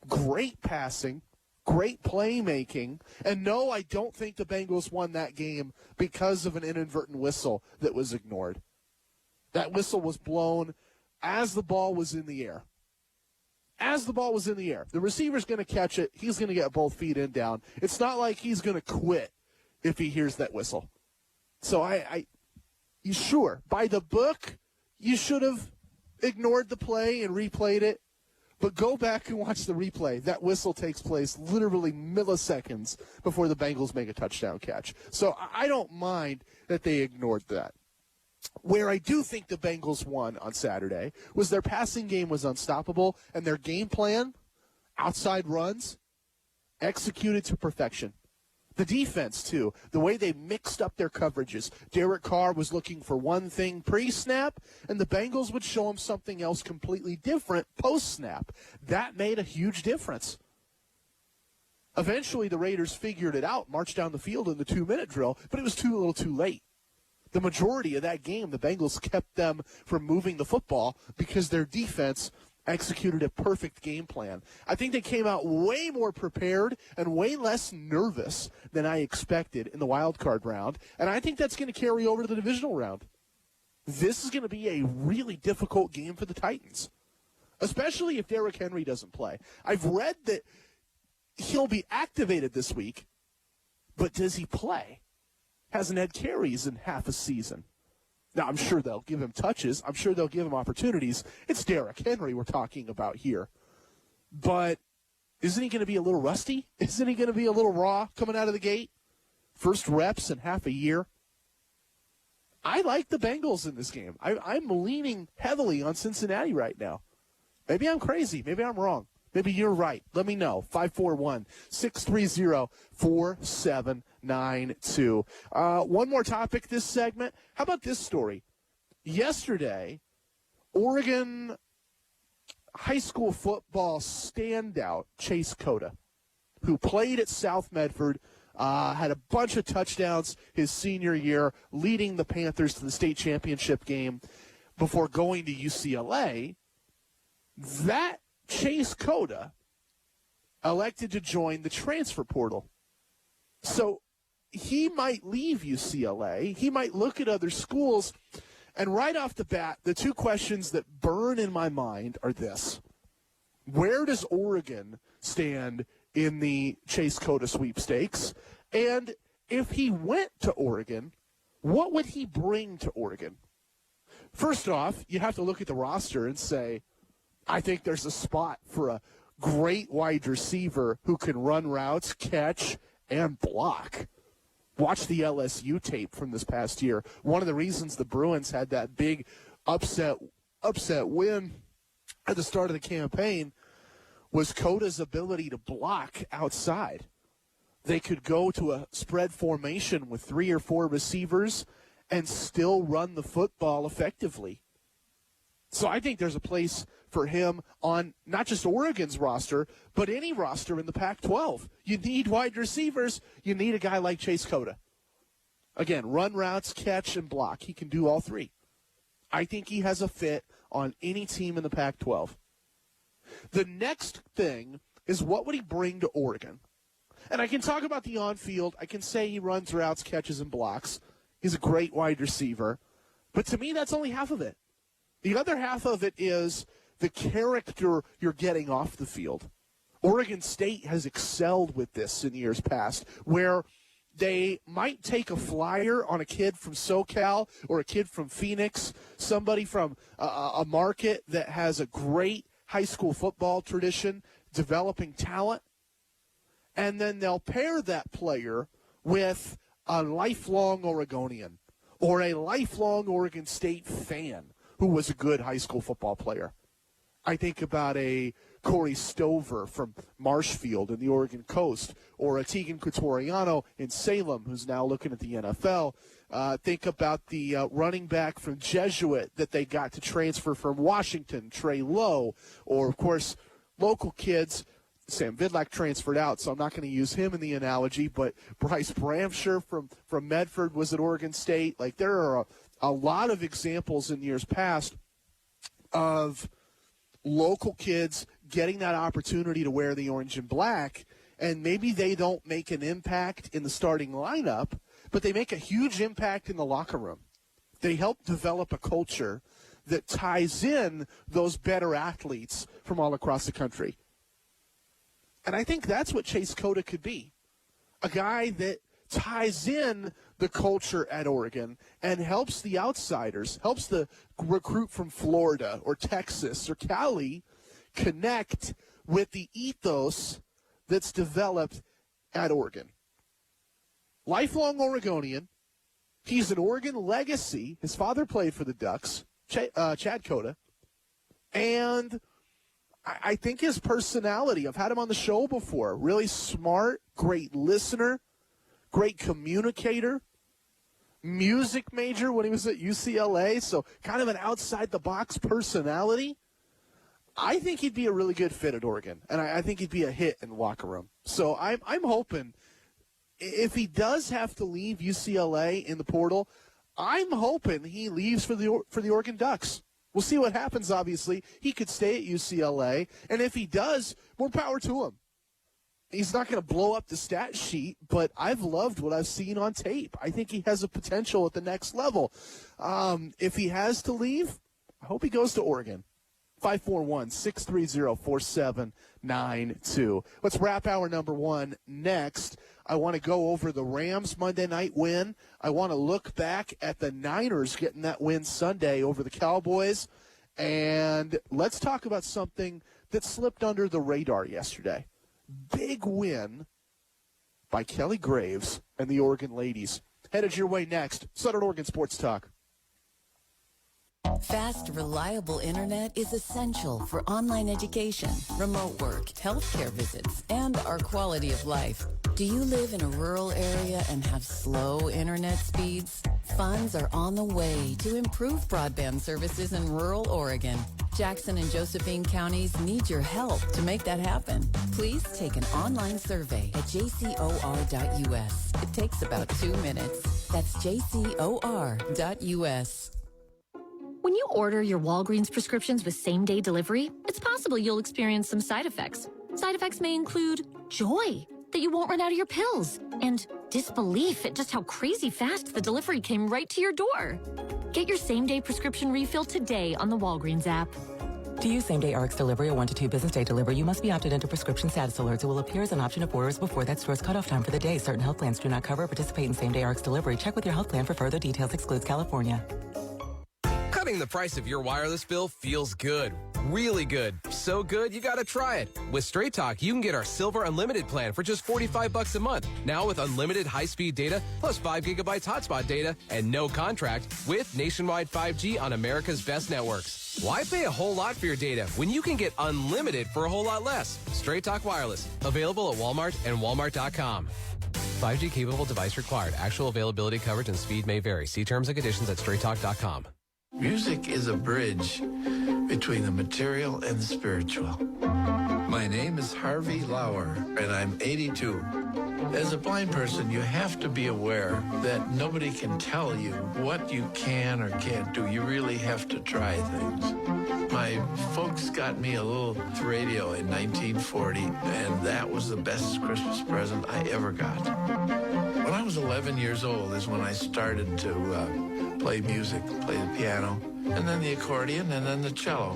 Great passing, great playmaking. And no, I don't think the Bengals won that game because of an inadvertent whistle that was ignored. That whistle was blown as the ball was in the air. As the ball was in the air. The receiver's going to catch it. He's going to get both feet in down. It's not like he's going to quit if he hears that whistle. So sure, by the book, you should have ignored the play and replayed it, but go back and watch the replay. That whistle takes place literally milliseconds before the Bengals make a touchdown catch. So I don't mind that they ignored that. Where I do think the Bengals won on Saturday was their passing game was unstoppable, and their game plan, outside runs, executed to perfection. The defense, too, the way they mixed up their coverages. Derek Carr was looking for one thing pre-snap, and the Bengals would show him something else completely different post-snap. That made a huge difference. Eventually, the Raiders figured it out, marched down the field in the 2-minute drill, but it was a little too late. The majority of that game, the Bengals kept them from moving the football because their defense executed a perfect game plan. I think they came out way more prepared and way less nervous than I expected in the wild card round, and I think that's going to carry over to the divisional round. This is going to be a really difficult game for the Titans, especially if Derrick Henry doesn't play. I've read that he'll be activated this week, but does he play? Hasn't had carries in half a season. Now, I'm sure they'll give him touches. I'm sure they'll give him opportunities. It's Derrick Henry we're talking about here. But isn't he going to be a little rusty? Isn't he going to be a little raw coming out of the gate? First reps in half a year. I like the Bengals in this game. I'm leaning heavily on Cincinnati right now. Maybe I'm crazy. Maybe I'm wrong. Maybe you're right. Let me know. 541-630-4792. One more topic this segment. How about this story? Yesterday, Oregon high school football standout Chase Cota, who played at South Medford, had a bunch of touchdowns his senior year, leading the Panthers to the state championship game before going to UCLA. That Chase Cota elected to join the transfer portal. So he might leave UCLA. He might look at other schools. And right off the bat, the two questions that burn in my mind are this. Where does Oregon stand in the Chase Cota sweepstakes? And if he went to Oregon, what would he bring to Oregon? First off, you have to look at the roster and say, I think there's a spot for a great wide receiver who can run routes, catch, and block. Watch the LSU tape from this past year. One of the reasons the Bruins had that big upset win at the start of the campaign was Cota's ability to block outside. They could go to a spread formation with 3 or 4 receivers and still run the football effectively. So I think there's a place for him on not just Oregon's roster, but any roster in the Pac-12. You need wide receivers. You need a guy like Chase Cota. Again, run routes, catch, and block. He can do all 3. I think he has a fit on any team in the Pac-12. The next thing is, what would he bring to Oregon? And I can talk about the on-field. I can say he runs routes, catches, and blocks. He's a great wide receiver. But to me, that's only half of it. The other half of it is the character you're getting off the field. Oregon State has excelled with this in years past, where they might take a flyer on a kid from SoCal or a kid from Phoenix, somebody from a market that has a great high school football tradition, developing talent, and then they'll pair that player with a lifelong Oregonian or a lifelong Oregon State fan who was a good high school football player. I think about a Corey Stover from Marshfield in the Oregon Coast, or a Tegan Cotoriano in Salem, who's now looking at the NFL. Think about the running back from Jesuit that they got to transfer from Washington, Trey Lowe, or, of course, local kids. Sam Vidlac transferred out, so I'm not going to use him in the analogy, but Bryce Bramsher from Medford was at Oregon State. Like, there are a lot of examples in years past of local kids getting that opportunity to wear the orange and black, and maybe they don't make an impact in the starting lineup, but they make a huge impact in the locker room. They help develop a culture that ties in those better athletes from all across the country. And I think that's what Chase Cota could be, a guy that ties in the culture at Oregon and helps the outsiders, helps the recruit from Florida or Texas or Cali connect with the ethos that's developed at Oregon. Lifelong Oregonian. He's an Oregon legacy. His father played for the Ducks, Chad Cota. And I think his personality, I've had him on the show before, really smart, great listener, great communicator, music major when he was at UCLA, so kind of an outside-the-box personality. I think he'd be a really good fit at Oregon, and I think he'd be a hit in the locker room. So I'm hoping if he does have to leave UCLA in the portal, I'm hoping he leaves for the Oregon Ducks. We'll see what happens, obviously. He could stay at UCLA, and if he does, more power to him. He's not going to blow up the stat sheet, but I've loved what I've seen on tape. I think he has a potential at the next level. If he has to leave, I hope he goes to Oregon. 541-630-4792. Let's wrap hour number one next. I want to go over the Rams' Monday night win. I want to look back at the Niners getting that win Sunday over the Cowboys. And let's talk about something that slipped under the radar yesterday. Big win by Kelly Graves and the Oregon ladies. Headed your way next. Southern Oregon Sports Talk. Fast, reliable internet is essential for online education, remote work, healthcare visits, and our quality of life. Do you live in a rural area and have slow internet speeds? Funds are on the way to improve broadband services in rural Oregon. Jackson and Josephine counties need your help to make that happen. Please take an online survey at jcor.us. It takes about 2 minutes. That's jcor.us. When you order your Walgreens prescriptions with same-day delivery, it's possible you'll experience some side effects. Side effects may include joy that you won't run out of your pills and disbelief at just how crazy fast the delivery came right to your door. Get your same-day prescription refill today on the Walgreens app. To use same-day RX delivery or 1 to 2 business day delivery, you must be opted into prescription status alerts. It will appear as an option of orders before that store's cutoff time for the day. Certain health plans do not cover or participate in same-day RX delivery. Check with your health plan for further details. Excludes California. Cutting the price of your wireless bill feels good. Really good. So good, you gotta try it. With Straight Talk, you can get our Silver Unlimited plan for just $45 a month. Now with unlimited high-speed data, plus 5 gigabytes hotspot data, and no contract, with nationwide 5G on America's best networks. Why pay a whole lot for your data when you can get unlimited for a whole lot less? Straight Talk Wireless. Available at Walmart and Walmart.com. 5G capable device required. Actual availability, coverage, and speed may vary. See terms and conditions at straighttalk.com. Music is a bridge between the material and the spiritual. My name is Harvey Lauer, and I'm 82. As a blind person, you have to be aware that nobody can tell you what you can or can't do. You really have to try things. My folks got me a little radio in 1940, and that was the best Christmas present I ever got. When I was 11 years old is when I started to play music, play the piano, and then the accordion, and then the cello.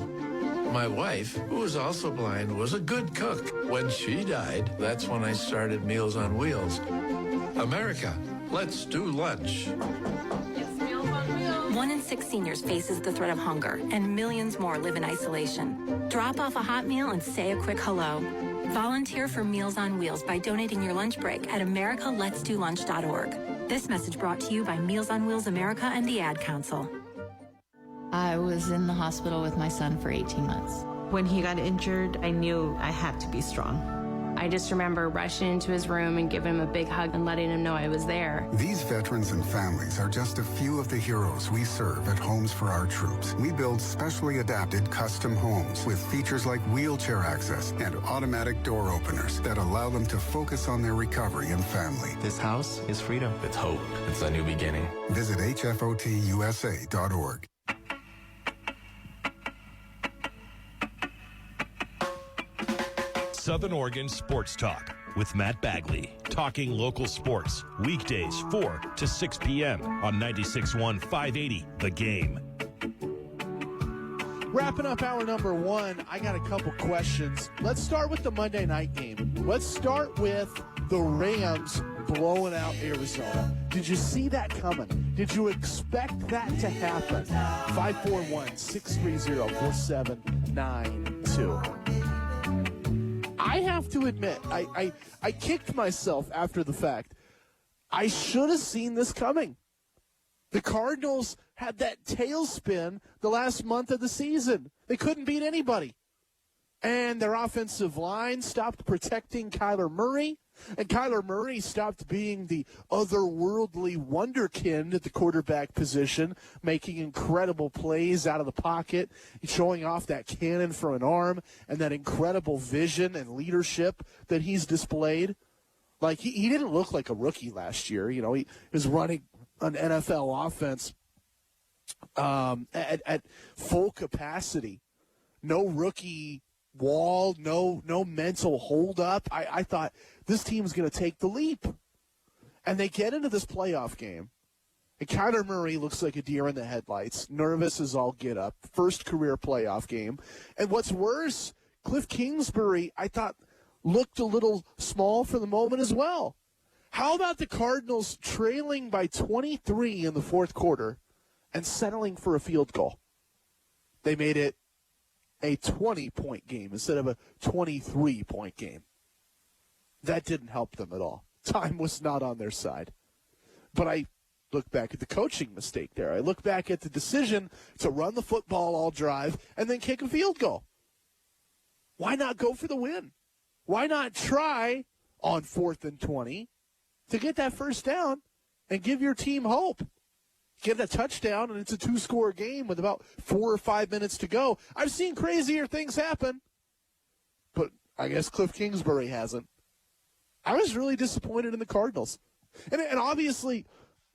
My wife, who was also blind, was a good cook. When she died, that's when I started Meals on Wheels. America, let's do lunch. 1 in 6 seniors faces the threat of hunger, and millions more live in isolation. Drop off a hot meal and say a quick hello. Volunteer for Meals on Wheels by donating your lunch break at americaletsdolunch.org. This message brought to you by Meals on Wheels America and the Ad Council. I was in the hospital with my son for 18 months. When he got injured, I knew I had to be strong. I just remember rushing into his room and giving him a big hug and letting him know I was there. These veterans and families are just a few of the heroes we serve at Homes for Our Troops. We build specially adapted custom homes with features like wheelchair access and automatic door openers that allow them to focus on their recovery and family. This house is freedom. It's hope. It's a new beginning. Visit hfotusa.org. Southern Oregon Sports Talk with Matt Bagley. Talking local sports. Weekdays 4 to 6 p.m. on 96.1 580 The Game. Wrapping up hour number one, I got a couple questions. Let's start with the Monday night game. Let's start with the Rams blowing out Arizona. Did you see that coming? Did you expect that to happen? 541-630-4792. I have to admit, I kicked myself after the fact. I should have seen this coming. The Cardinals had that tailspin the last month of the season. They couldn't beat anybody. And their offensive line stopped protecting Kyler Murray. And Kyler Murray stopped being the otherworldly wonderkind at the quarterback position, making incredible plays out of the pocket, showing off that cannon for an arm and that incredible vision and leadership that he's displayed. Like, he didn't look like a rookie last year. You know, he was running an NFL offense at full capacity. No rookie wall, no mental holdup. I thought this team's going to take the leap. And they get into this playoff game. And Kyler Murray looks like a deer in the headlights, nervous as all get up. First career playoff game. And what's worse, Cliff Kingsbury, I thought, looked a little small for the moment as well. How about the Cardinals trailing by 23 in the fourth quarter and settling for a field goal? They made it a 20-point game instead of a 23-point game. That didn't help them at all. Time was not on their side. But I look back at the coaching mistake there. I look back at the decision to run the football all drive and then kick a field goal. Why not go for the win? Why not try on 4th and 20 to get that first down and give your team hope? Get a touchdown, and it's a 2-score game with about 4 or 5 minutes to go. I've seen crazier things happen, but I guess Cliff Kingsbury hasn't. I was really disappointed in the Cardinals. And obviously,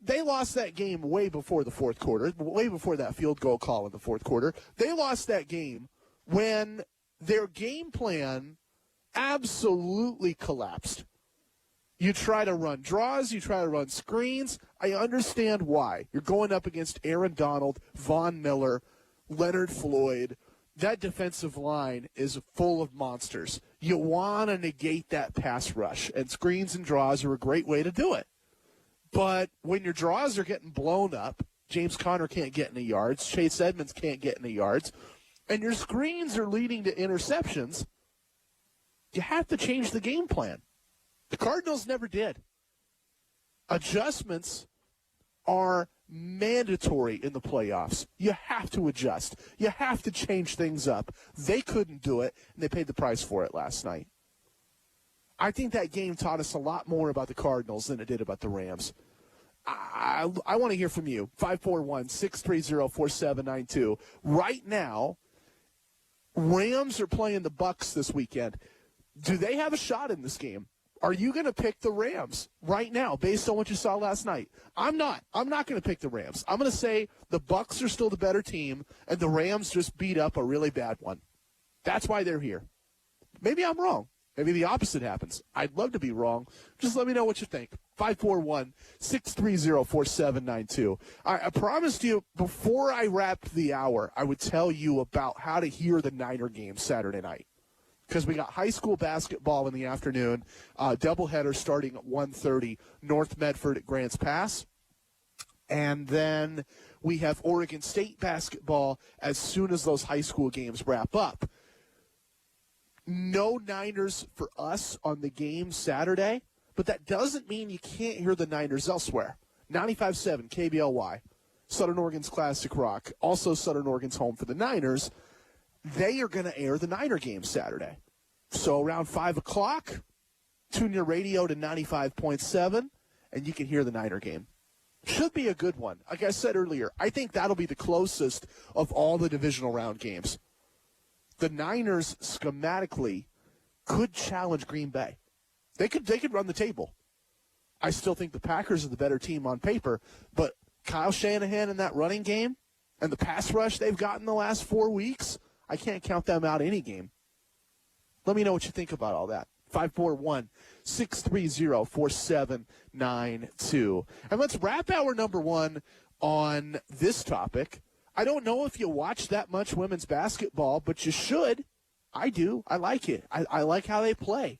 they lost that game way before the fourth quarter, way before that field goal call in the fourth quarter. They lost that game when their game plan absolutely collapsed. You try to run draws, you try to run screens. I understand why. You're going up against Aaron Donald, Von Miller, Leonard Floyd. That defensive line is full of monsters. You want to negate that pass rush, and screens and draws are a great way to do it. But when your draws are getting blown up, James Conner can't get any yards, Chase Edmonds can't get any yards, and your screens are leading to interceptions, you have to change the game plan. The Cardinals never did. Adjustments are mandatory in the playoffs. You have to adjust. You have to change things up. They couldn't do it, and they paid the price for it last night. I think that game taught us a lot more about the Cardinals than it did about the Rams. I want to hear from you. 541-630-4792. Right now, Rams are playing the Bucs this weekend. Do they have a shot in this game? Are you going to pick the Rams right now based on what you saw last night? I'm not. I'm not going to pick the Rams. I'm going to say the Bucs are still the better team, and the Rams just beat up a really bad one. That's why they're here. Maybe I'm wrong. Maybe the opposite happens. I'd love to be wrong. Just let me know what you think. 541-630-4792. I promised you before I wrapped the hour, I would tell you about how to hear the Niner game Saturday night. Because we got high school basketball in the afternoon, doubleheader starting at 1:30, North Medford at Grants Pass. And then we have Oregon State basketball as soon as those high school games wrap up. No Niners for us on the game Saturday, but that doesn't mean you can't hear the Niners elsewhere. 95.7 KBLY, Southern Oregon's Classic Rock, also Southern Oregon's home for the Niners. They are going to air the Niner game Saturday. So around 5 o'clock, tune your radio to 95.7, and you can hear the Niner game. Should be a good one. Like I said earlier, I think that'll be the closest of all the divisional round games. The Niners, schematically, could challenge Green Bay. They could run the table. I still think the Packers are the better team on paper, but Kyle Shanahan in that running game and the pass rush they've gotten the last 4 weeks, I can't count them out any game. Let me know what you think about all that. 541-630-4792. And let's wrap hour number one on this topic. I don't know if you watch that much women's basketball, but you should. I do. I like it. I like how they play.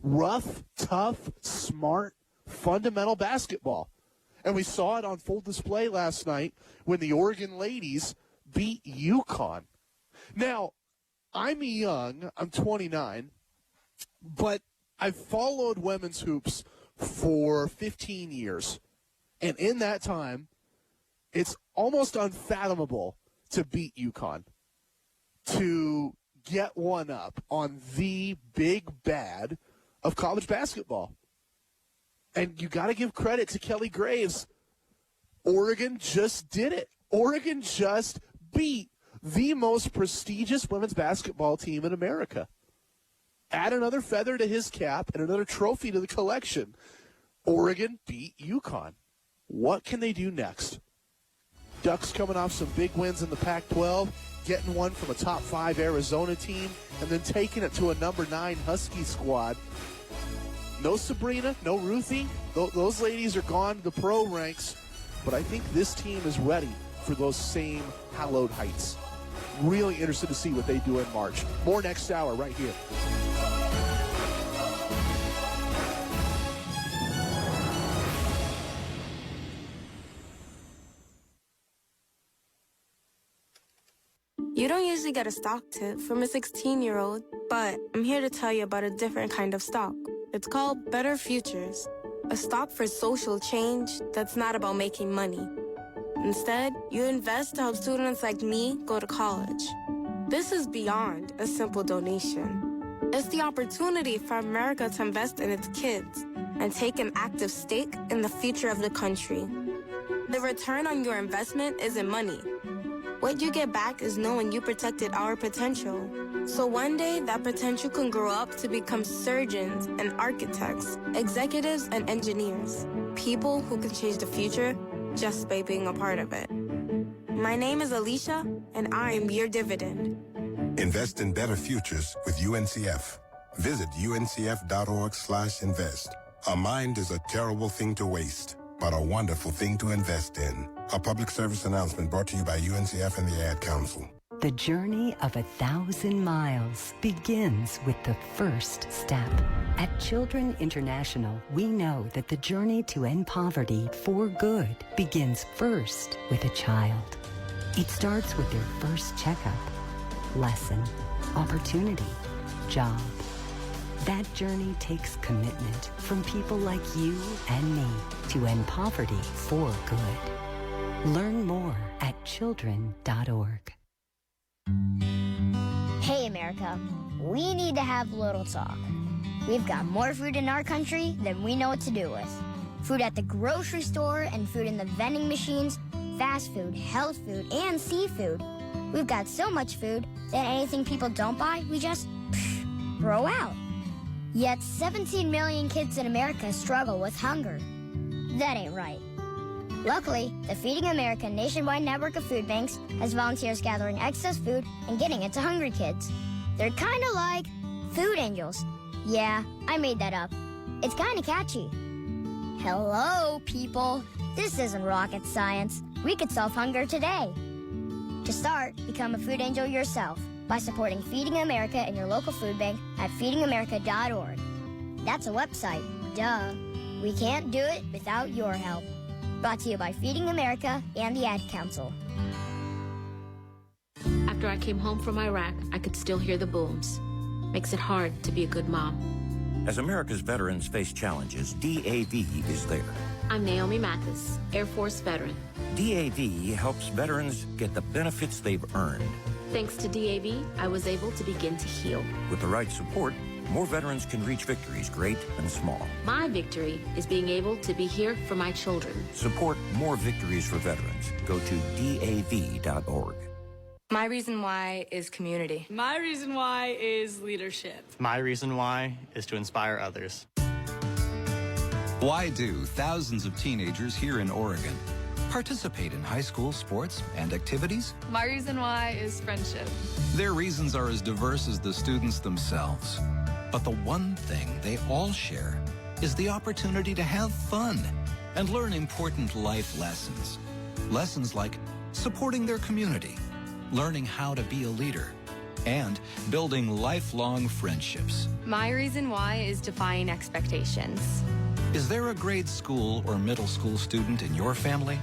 Rough, tough, smart, fundamental basketball. And we saw it on full display last night when the Oregon ladies beat UConn. Now, I'm young. I'm 29. But I've followed women's hoops for 15 years. And in that time, it's almost unfathomable to beat UConn, to get one up on the big bad of college basketball. And you got to give credit to Kelly Graves. Oregon just did it. Oregon just beat the most prestigious women's basketball team in America. Add another feather to his cap and another trophy to the collection. Oregon beat UConn. What can they do next? Ducks coming off some big wins in the Pac-12, getting one from a top 5 Arizona team, and then taking it to a number 9 Husky squad. No Sabrina, no Ruthie. Those ladies are gone to the pro ranks, but I think this team is ready for those same hallowed heights. Really interested to see what they do in March. More next hour right here. You don't usually get a stock tip from a 16-year-old, but I'm here to tell you about a different kind of stock. It's called Better Futures, a stock for social change that's not about making money. Instead, you invest to help students like me go to college. This is beyond a simple donation. It's the opportunity for America to invest in its kids and take an active stake in the future of the country. The return on your investment isn't money. What you get back is knowing you protected our potential. So one day, that potential can grow up to become surgeons and architects, executives and engineers, people who can change the future just by being a part of it. My name is Alicia, and I'm your dividend. Invest in better futures with UNCF. Visit uncf.org/invest. A mind is a terrible thing to waste, but a wonderful thing to invest in. A public service announcement brought to you by UNCF and the Ad Council. The journey of 1,000 miles begins with the first step. At Children International, we know that the journey to end poverty for good begins first with a child. It starts with their first checkup, lesson, opportunity, job. That journey takes commitment from people like you and me to end poverty for good. Learn more at children.org. Hey, America. We need to have a little talk. We've got more food in our country than we know what to do with. Food at the grocery store and food in the vending machines, fast food, health food, and seafood. We've got so much food that anything people don't buy, we just throw out. Yet 17 million kids in America struggle with hunger. That ain't right. Luckily, the Feeding America nationwide network of food banks has volunteers gathering excess food and getting it to hungry kids. They're kind of like food angels. Yeah, I made that up. It's kind of catchy. Hello, people. This isn't rocket science. We could solve hunger today. To start, become a food angel yourself by supporting Feeding America and your local food bank at feedingamerica.org. That's a website. Duh. We can't do it without your help. Brought to you by Feeding America and the Ad Council. After I came home from Iraq, I could still hear the booms. Makes it hard to be a good mom. As America's veterans face challenges, DAV is there. I'm Naomi Mathis, Air Force veteran. DAV helps veterans get the benefits they've earned. Thanks to DAV, I was able to begin to heal. With the right support, more veterans can reach victories, great and small. My victory is being able to be here for my children. Support more victories for veterans. Go to DAV.org. My reason why is community. My reason why is leadership. My reason why is to inspire others. Why do thousands of teenagers here in Oregon participate in high school sports and activities? My reason why is friendship. Their reasons are as diverse as the students themselves. But the one thing they all share is the opportunity to have fun and learn important life lessons. Lessons like supporting their community, learning how to be a leader, and building lifelong friendships. My reason why is defying expectations. Is there a grade school or middle school student in your family?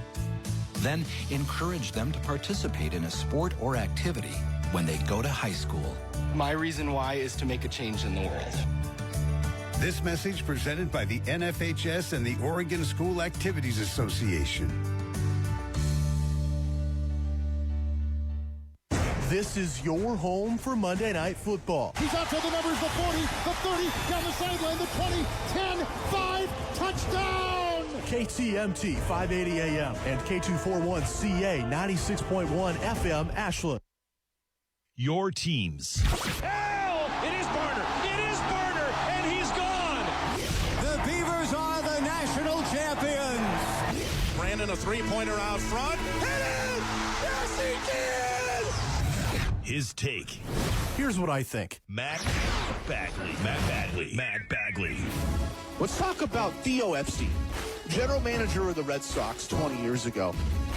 Then encourage them to participate in a sport or activity when they go to high school. My reason why is to make a change in the world. This message presented by the NFHS and the Oregon School Activities Association. This is your home for Monday Night Football. He's out to the numbers, the 40, the 30, down the sideline, the 20, 10, 5, touchdown! KTMT 580 AM and K241CA 96.1 FM Ashland. Your teams. It is Barner. It is Barner, and he's gone. The Beavers are the national champions. Brandon, a three-pointer out front. Hit it! Yes, he did! His take. Here's what I think. Matt Bagley. Matt Bagley. Let's talk about Theo Epstein, general manager of the Red Sox 20 years ago.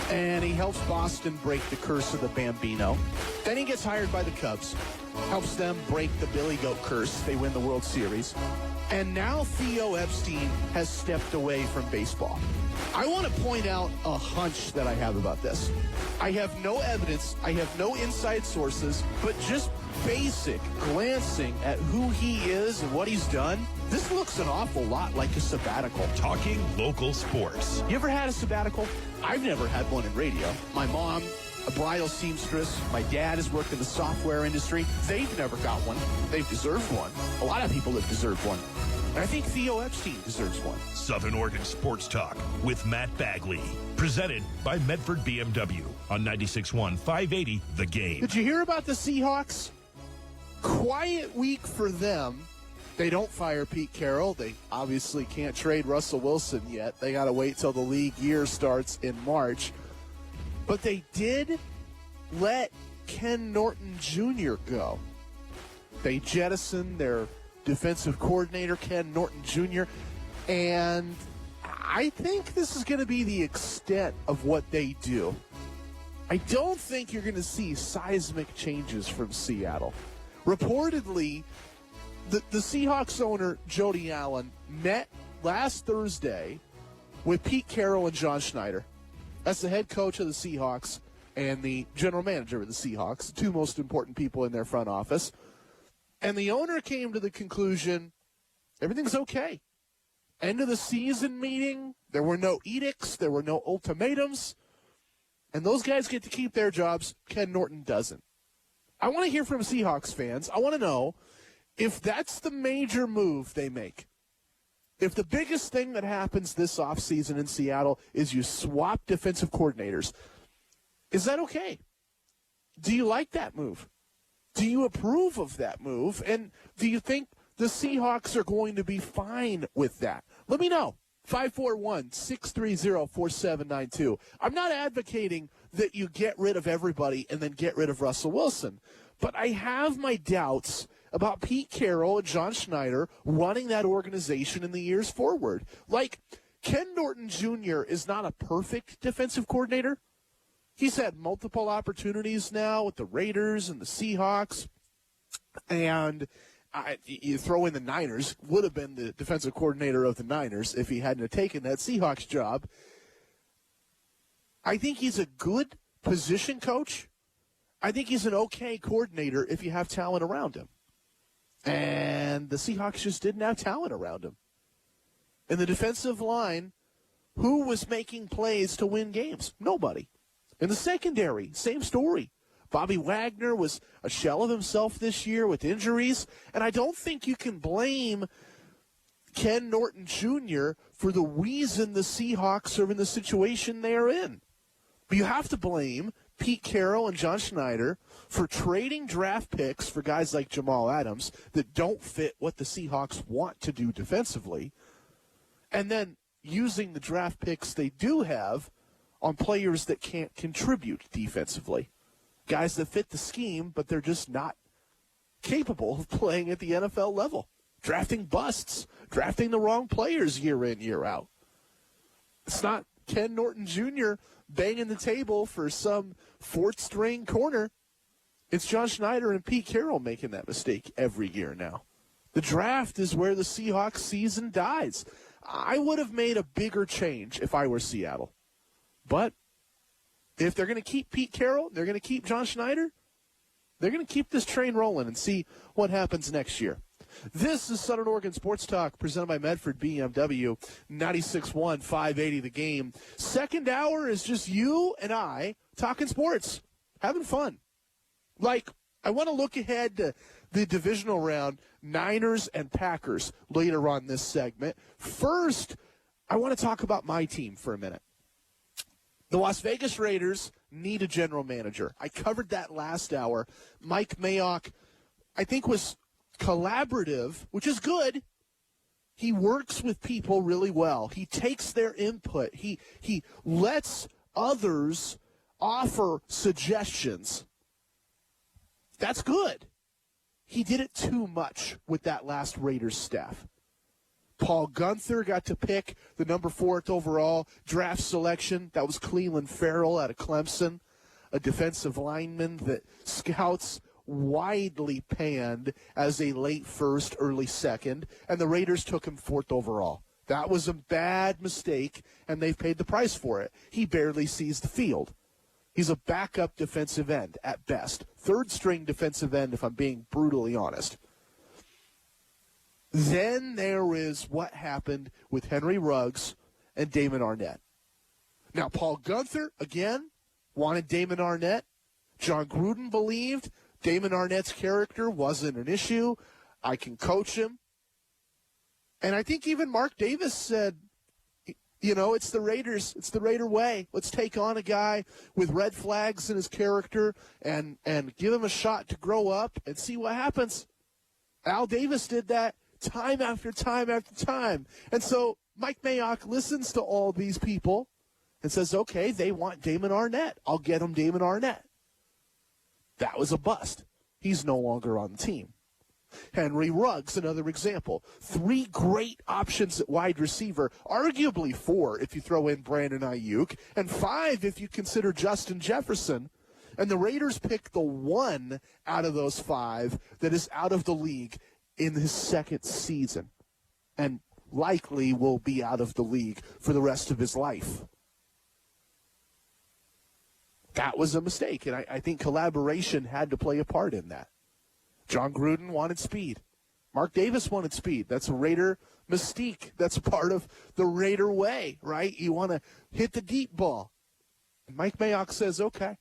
And he helps Boston break the curse of the Bambino. Then he gets hired by the Cubs, helps them break the Billy Goat curse. They win the World Series. And now Theo Epstein has stepped away from baseball. I want to point out a hunch that I have about this. I have no evidence, I have no inside sources, but just basic glancing at who he is and what he's done, this looks an awful lot like a sabbatical. Talking local sports. You ever had a sabbatical? I've never had one in radio. My mom, a bridal seamstress. My dad has worked in the software industry. They've never got one. They've deserved one. A lot of people have deserved one. And I think Theo Epstein deserves one. Southern Oregon Sports Talk with Matt Bagley. Presented by Medford BMW on 96.1 580 The Game. Did you hear about the Seahawks? Quiet week for them. They don't fire Pete Carroll. They obviously can't trade Russell Wilson yet. They got to wait till the league year starts in March. But they did let Ken Norton Jr. go. They jettisoned their defensive coordinator, Ken Norton Jr., and I think this is going to be the extent of what they do. I don't think you're going to see seismic changes from Seattle. Reportedly, the Seahawks owner, Jody Allen, met last Thursday with Pete Carroll and John Schneider. That's the head coach of the Seahawks and the general manager of the Seahawks, the two most important people in their front office. And the owner came to the conclusion, everything's okay. End of the season meeting, there were no edicts, there were no ultimatums, and those guys get to keep their jobs. Ken Norton doesn't. I want to hear from Seahawks fans. I want to know if that's the major move they make. If the biggest thing that happens this offseason in Seattle is you swap defensive coordinators, is that okay? Do you like that move? Do you approve of that move? And do you think the Seahawks are going to be fine with that? Let me know. 541-630-4792. I'm not advocating that you get rid of everybody and then get rid of Russell Wilson. But I have my doubts about Pete Carroll and John Schneider running that organization in the years forward. Like, Ken Norton Jr. is not a perfect defensive coordinator. He's had multiple opportunities now with the Raiders and the Seahawks. And you throw in the Niners, would have been the defensive coordinator of the Niners if he hadn't have taken that Seahawks job. I think he's a good position coach. I think he's an okay coordinator if you have talent around him. And the Seahawks just didn't have talent around him. In the defensive line, who was making plays to win games? Nobody. In the secondary, same story. Bobby Wagner was a shell of himself this year with injuries, and I don't think you can blame Ken Norton Jr. for the reason the Seahawks are in the situation they are in. But you have to blame Pete Carroll and John Schneider for trading draft picks for guys like Jamal Adams that don't fit what the Seahawks want to do defensively, and then using the draft picks they do have on players that can't contribute defensively. Guys that fit the scheme, but they're just not capable of playing at the NFL level. Drafting busts, drafting the wrong players year in, year out. It's not Ken Norton Jr. banging the table for some fourth-string corner. It's John Schneider and Pete Carroll making that mistake every year now. The draft is where the Seahawks season dies. I would have made a bigger change if I were Seattle. But if they're going to keep Pete Carroll, they're going to keep John Schneider, they're going to keep this train rolling and see what happens next year. This is Southern Oregon Sports Talk, presented by Medford BMW, 96.1 580 The Game. Second hour is just you and I talking sports, having fun. Like, I want to look ahead to the divisional round, Niners and Packers, later on this segment. First, I want to talk about my team for a minute. The Las Vegas Raiders need a general manager. I covered that last hour. Mike Mayock, I think, was collaborative, which is good. He works with people really well. He takes their input. He lets others offer suggestions. That's good. He did it too much with that last Raiders staff. Paul Guenther got to pick the number 4th overall draft selection. That was Cleveland Farrell out of Clemson, a defensive lineman that scouts widely panned as a late first, early second, and the Raiders took him 4th overall. That was a bad mistake, and they've paid the price for it. He barely sees the field. He's a backup defensive end at best. 3rd-string defensive end, if I'm being brutally honest. Then there is what happened with Henry Ruggs and Damon Arnett. Now, Paul Guenther, again, wanted Damon Arnett. John Gruden believed Damon Arnett's character wasn't an issue. I can coach him. And I think even Mark Davis said, you know, it's the Raiders. It's the Raider way. Let's take on a guy with red flags in his character and give him a shot to grow up and see what happens. Al Davis did that time after time after time. And so Mike Mayock listens to all these people and says, okay, they want Damon Arnett. I'll get them Damon Arnett. That was a bust. He's no longer on the team. Henry Ruggs, another example. 3 great options at wide receiver, arguably 4 if you throw in Brandon Ayuk, and 5 if you consider Justin Jefferson. And the Raiders pick the 1 out of those 5 that is out of the league in his 2nd season and likely will be out of the league for the rest of his life. That was a mistake, and I think collaboration had to play a part in that. John Gruden wanted speed. Mark Davis wanted speed. That's a Raider mystique. That's a part of the Raider way, right? You want to hit the deep ball. And Mike Mayock says, okay.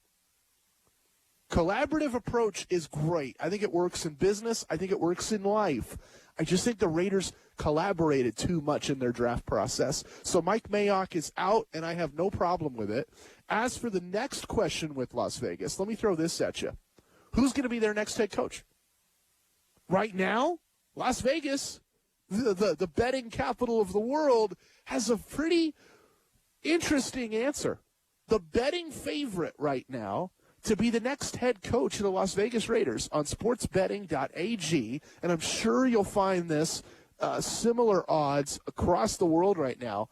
Collaborative approach is great. I think it works in business. I think it works in life. I just think the Raiders collaborated too much in their draft process. So Mike Mayock is out, and I have no problem with it. As for the next question with Las Vegas, let me throw this at you. Who's going to be their next head coach? Right now, Las Vegas, the betting capital of the world, has a pretty interesting answer. The betting favorite right now to be the next head coach of the Las Vegas Raiders on sportsbetting.ag, and I'm sure you'll find this similar odds across the world right now.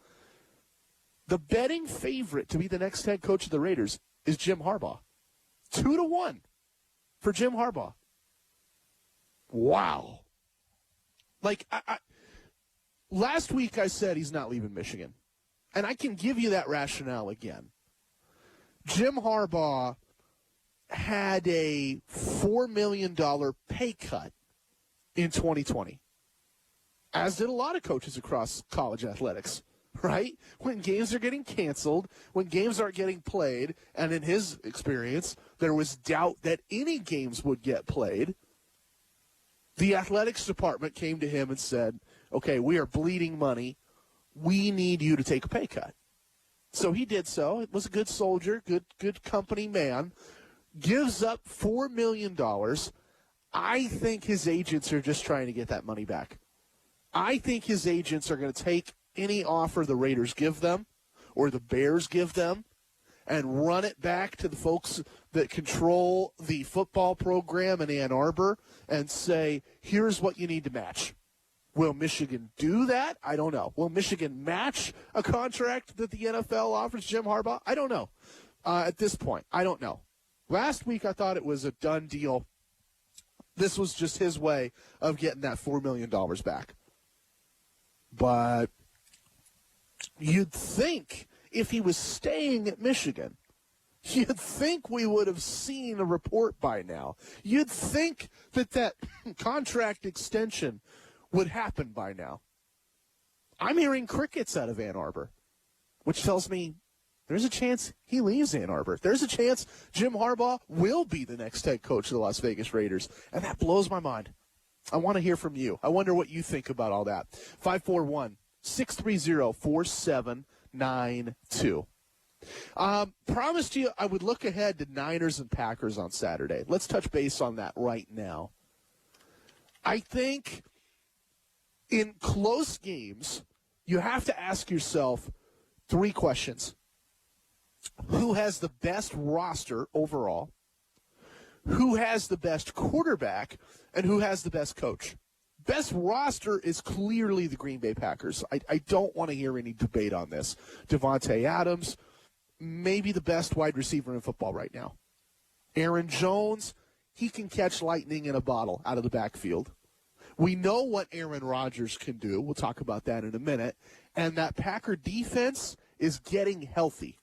The betting favorite to be the next head coach of the Raiders is Jim Harbaugh. 2-1 for Jim Harbaugh. Wow. Like, last week I said he's not leaving Michigan. And I can give you that rationale again. Jim Harbaugh had a $4 million pay cut in 2020, as did a lot of coaches across college athletics, right? When games are getting canceled, when games aren't getting played, and in his experience, there was doubt that any games would get played, the athletics department came to him and said, okay, we are bleeding money. We need you to take a pay cut. So he did so. It was a good soldier, good company man. Gives up $4 million. I think his agents are just trying to get that money back. I think his agents are going to take any offer the Raiders give them or the Bears give them and run it back to the folks that control the football program in Ann Arbor and say, here's what you need to match. Will Michigan do that? I don't know. Will Michigan match a contract that the NFL offers Jim Harbaugh? I don't know. At this point, I don't know. Last week, I thought it was a done deal. This was just his way of getting that $4 million back. But you'd think if he was staying at Michigan, you'd think we would have seen a report by now. You'd think that contract extension would happen by now. I'm hearing crickets out of Ann Arbor, which tells me there's a chance he leaves Ann Arbor. There's a chance Jim Harbaugh will be the next head coach of the Las Vegas Raiders. And that blows my mind. I want to hear from you. I wonder what you think about all that. 541-630-4792. Promised you I would look ahead to Niners and Packers on Saturday. Let's touch base on that right now. I think in close games, you have to ask yourself 3 questions. Who has the best roster overall? Who has the best quarterback? And who has the best coach? Best roster is clearly the Green Bay Packers. I don't want to hear any debate on this. Devontae Adams, maybe the best wide receiver in football right now. Aaron Jones, he can catch lightning in a bottle out of the backfield. We know what Aaron Rodgers can do. We'll talk about that in a minute. And that Packer defense is getting healthy.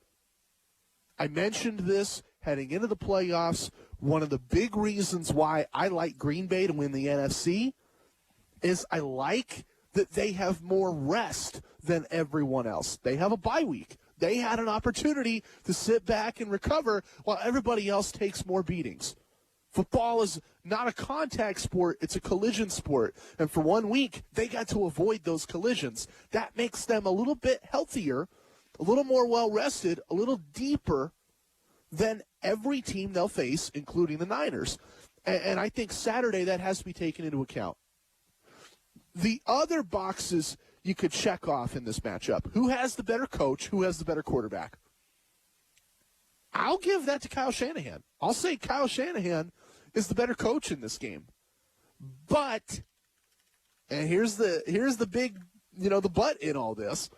I mentioned this heading into the playoffs. One of the big reasons why I like Green Bay to win the NFC is I like that they have more rest than everyone else. They have a bye week. They had an opportunity to sit back and recover while everybody else takes more beatings. Football is not a contact sport, it's a collision sport. And for 1 week, they got to avoid those collisions. That makes them a little bit healthier, a little more well-rested, a little deeper than every team they'll face, including the Niners. And I think Saturday that has to be taken into account. The other boxes you could check off in this matchup. Who has the better coach? Who has the better quarterback? I'll give that to Kyle Shanahan. I'll say Kyle Shanahan is the better coach in this game. But, and here's the big, the but in all this,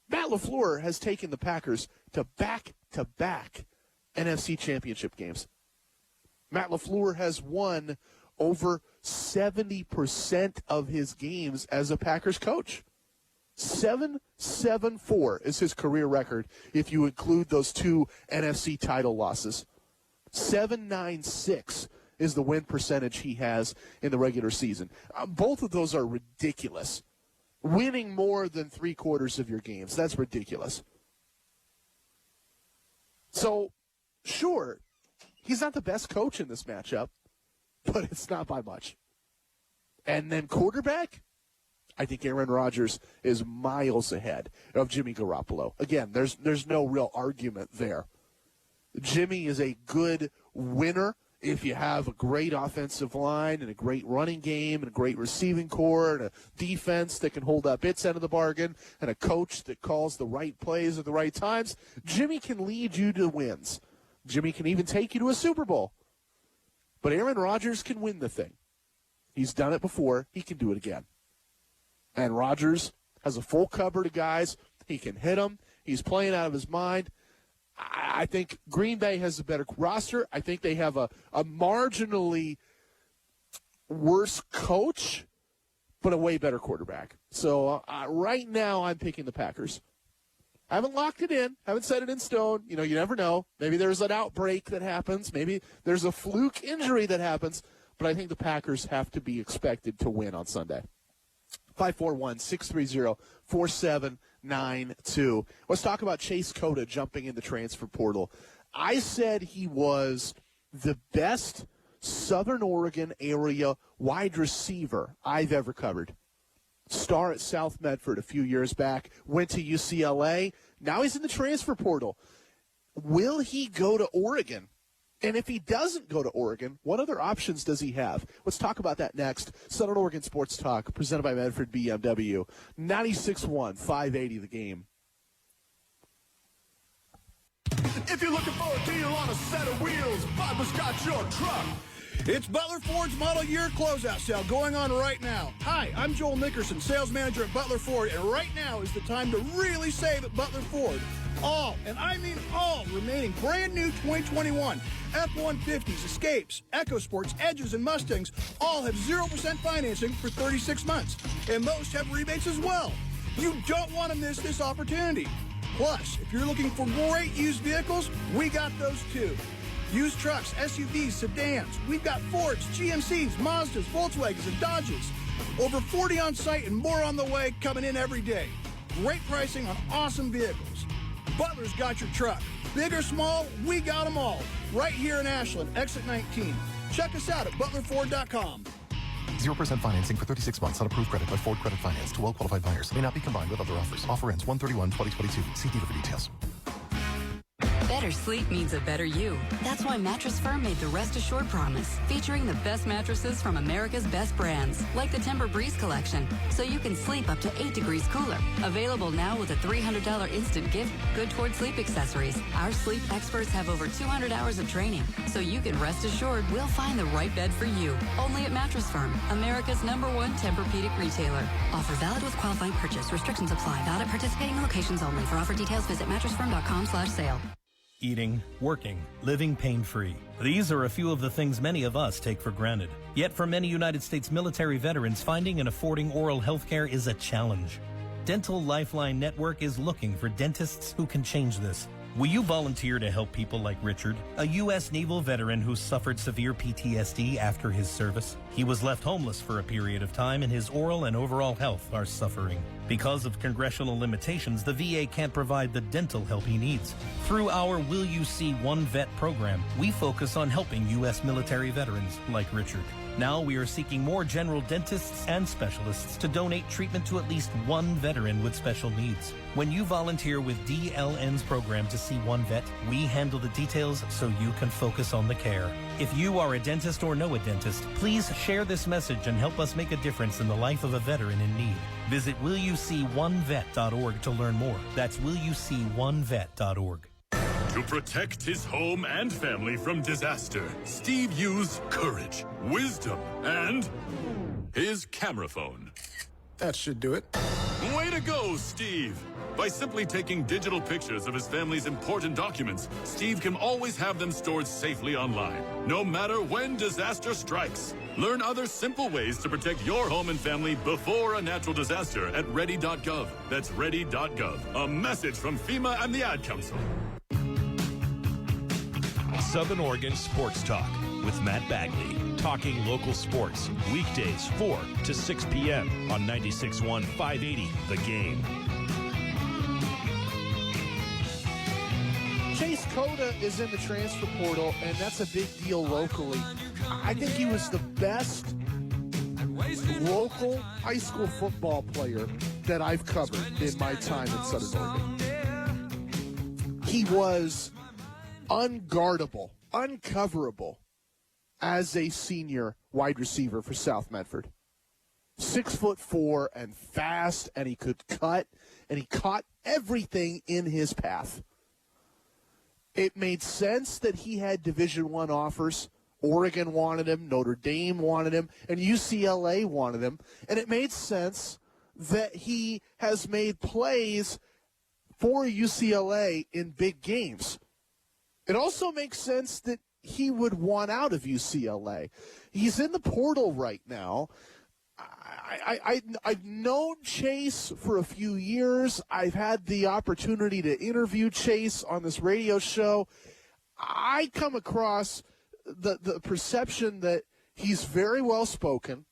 Matt LaFleur has taken the Packers to back-to-back NFC championship games. Matt LaFleur has won over 70% of his games as a Packers coach. 7-7-4 is his career record if you include those 2 NFC title losses. 7-9-6 is the win percentage he has in the regular season. Both of those are ridiculous. Winning more than 3/4 of your games, that's ridiculous. So, sure, he's not the best coach in this matchup, but it's not by much. And then quarterback, I think Aaron Rodgers is miles ahead of Jimmy Garoppolo. Again, there's no real argument there. Jimmy is a good winner if you have a great offensive line and a great running game and a great receiving core and a defense that can hold up its end of the bargain and a coach that calls the right plays at the right times. Jimmy can lead you to wins. Jimmy can even take you to a Super Bowl. But Aaron Rodgers can win the thing. He's done it before. He can do it again. And Rodgers has a full cupboard of guys. He can hit them. He's playing out of his mind. I think Green Bay has a better roster. I think they have a marginally worse coach, but a way better quarterback. So right now I'm picking the Packers. I haven't locked it in. Haven't set it in stone. You never know. Maybe there's an outbreak that happens. Maybe there's a fluke injury that happens. But I think the Packers have to be expected to win on Sunday. 541-630-4792. Let's talk about Chase Cota jumping in the transfer portal. I said he was the best Southern Oregon area wide receiver I've ever covered. Star at South Medford a few years back, went to UCLA. Now he's in the transfer portal. Will he go to Oregon? And if he doesn't go to Oregon, what other options does he have? Let's talk about that next. Southern Oregon Sports Talk, presented by Medford BMW. 96.1, 580 The Game. If you're looking for a deal on a set of wheels, Bubba's got your truck. It's Butler Ford's Model Year Closeout Sale going on right now. Hi, I'm Joel Nickerson, sales manager at Butler Ford, and right now is the time to really save at Butler Ford. All, and I mean all, remaining brand new 2021 F-150s, Escapes, EcoSports, Edges, and Mustangs all have 0% financing for 36 months, and most have rebates as well. You don't want to miss this opportunity. Plus, if you're looking for great used vehicles, we got those too. Used trucks, SUVs, sedans. We've got Fords, GMCs, Mazdas, Volkswagens, and Dodges. Over 40 on site and more on the way coming in every day. Great pricing on awesome vehicles. Butler's got your truck. Big or small, we got them all. Right here in Ashland, exit 19. Check us out at butlerford.com. 0% financing for 36 months on approved credit by Ford Credit Finance to well-qualified buyers. May not be combined with other offers. Offer ends 1/31/2022. See dealer for details. Better sleep means a better you. That's why Mattress Firm made the Rest Assured Promise, featuring the best mattresses from America's best brands, like the Timber Breeze collection, so you can sleep up to 8 degrees cooler. Available now with a $300 instant gift, good towards sleep accessories. Our sleep experts have over 200 hours of training, so you can rest assured we'll find the right bed for you. Only at Mattress Firm, America's #1 Tempur-Pedic retailer. Offer valid with qualifying purchase. Restrictions apply. Valid at participating locations only. For offer details, visit mattressfirm.com/sale. Eating, working, living pain-free. These are a few of the things many of us take for granted. Yet for many United States military veterans, finding and affording oral health care is a challenge. Dental Lifeline Network is looking for dentists who can change this. Will you volunteer to help people like Richard, a U.S. naval veteran who suffered severe PTSD after his service? He was left homeless for a period of time, and his oral and overall health are suffering. Because of congressional limitations, the VA can't provide the dental help he needs. Through our Will You See One Vet program, we focus on helping U.S. military veterans like Richard. Now we are seeking more general dentists and specialists to donate treatment to at least one veteran with special needs. When you volunteer with DLN's program to see one vet, we handle the details so you can focus on the care. If you are a dentist or know a dentist, please share this message and help us make a difference in the life of a veteran in need. Visit willyouseeonevet.org to learn more. That's willyouseeonevet.org. To protect his home and family from disaster, Steve used courage, wisdom, and his camera phone. That should do it. Way to go, Steve! By simply taking digital pictures of his family's important documents, Steve can always have them stored safely online, no matter when disaster strikes. Learn other simple ways to protect your home and family before a natural disaster at ready.gov. That's ready.gov. A message from FEMA and the Ad Council. Southern Oregon Sports Talk with Matt Bagley. Talking local sports. Weekdays 4 to 6 p.m. on 96.1 580 The Game. Chase Cota is in the transfer portal, and that's a big deal locally. I think he was the best local high school football player that I've covered in my time in Southern Oregon. He was unguardable, uncoverable as a senior wide receiver for South Medford. 6'4" and fast, and he could cut, and he caught everything in his path. It made sense that he had Division I offers. Oregon wanted him, Notre Dame wanted him, and UCLA wanted him. And it made sense that he has made plays for UCLA in big games. It also makes sense that he would want out of UCLA. He's in the portal right now. I've known Chase for a few years. I've had the opportunity to interview Chase on this radio show. I come across the perception that he's very well spoken.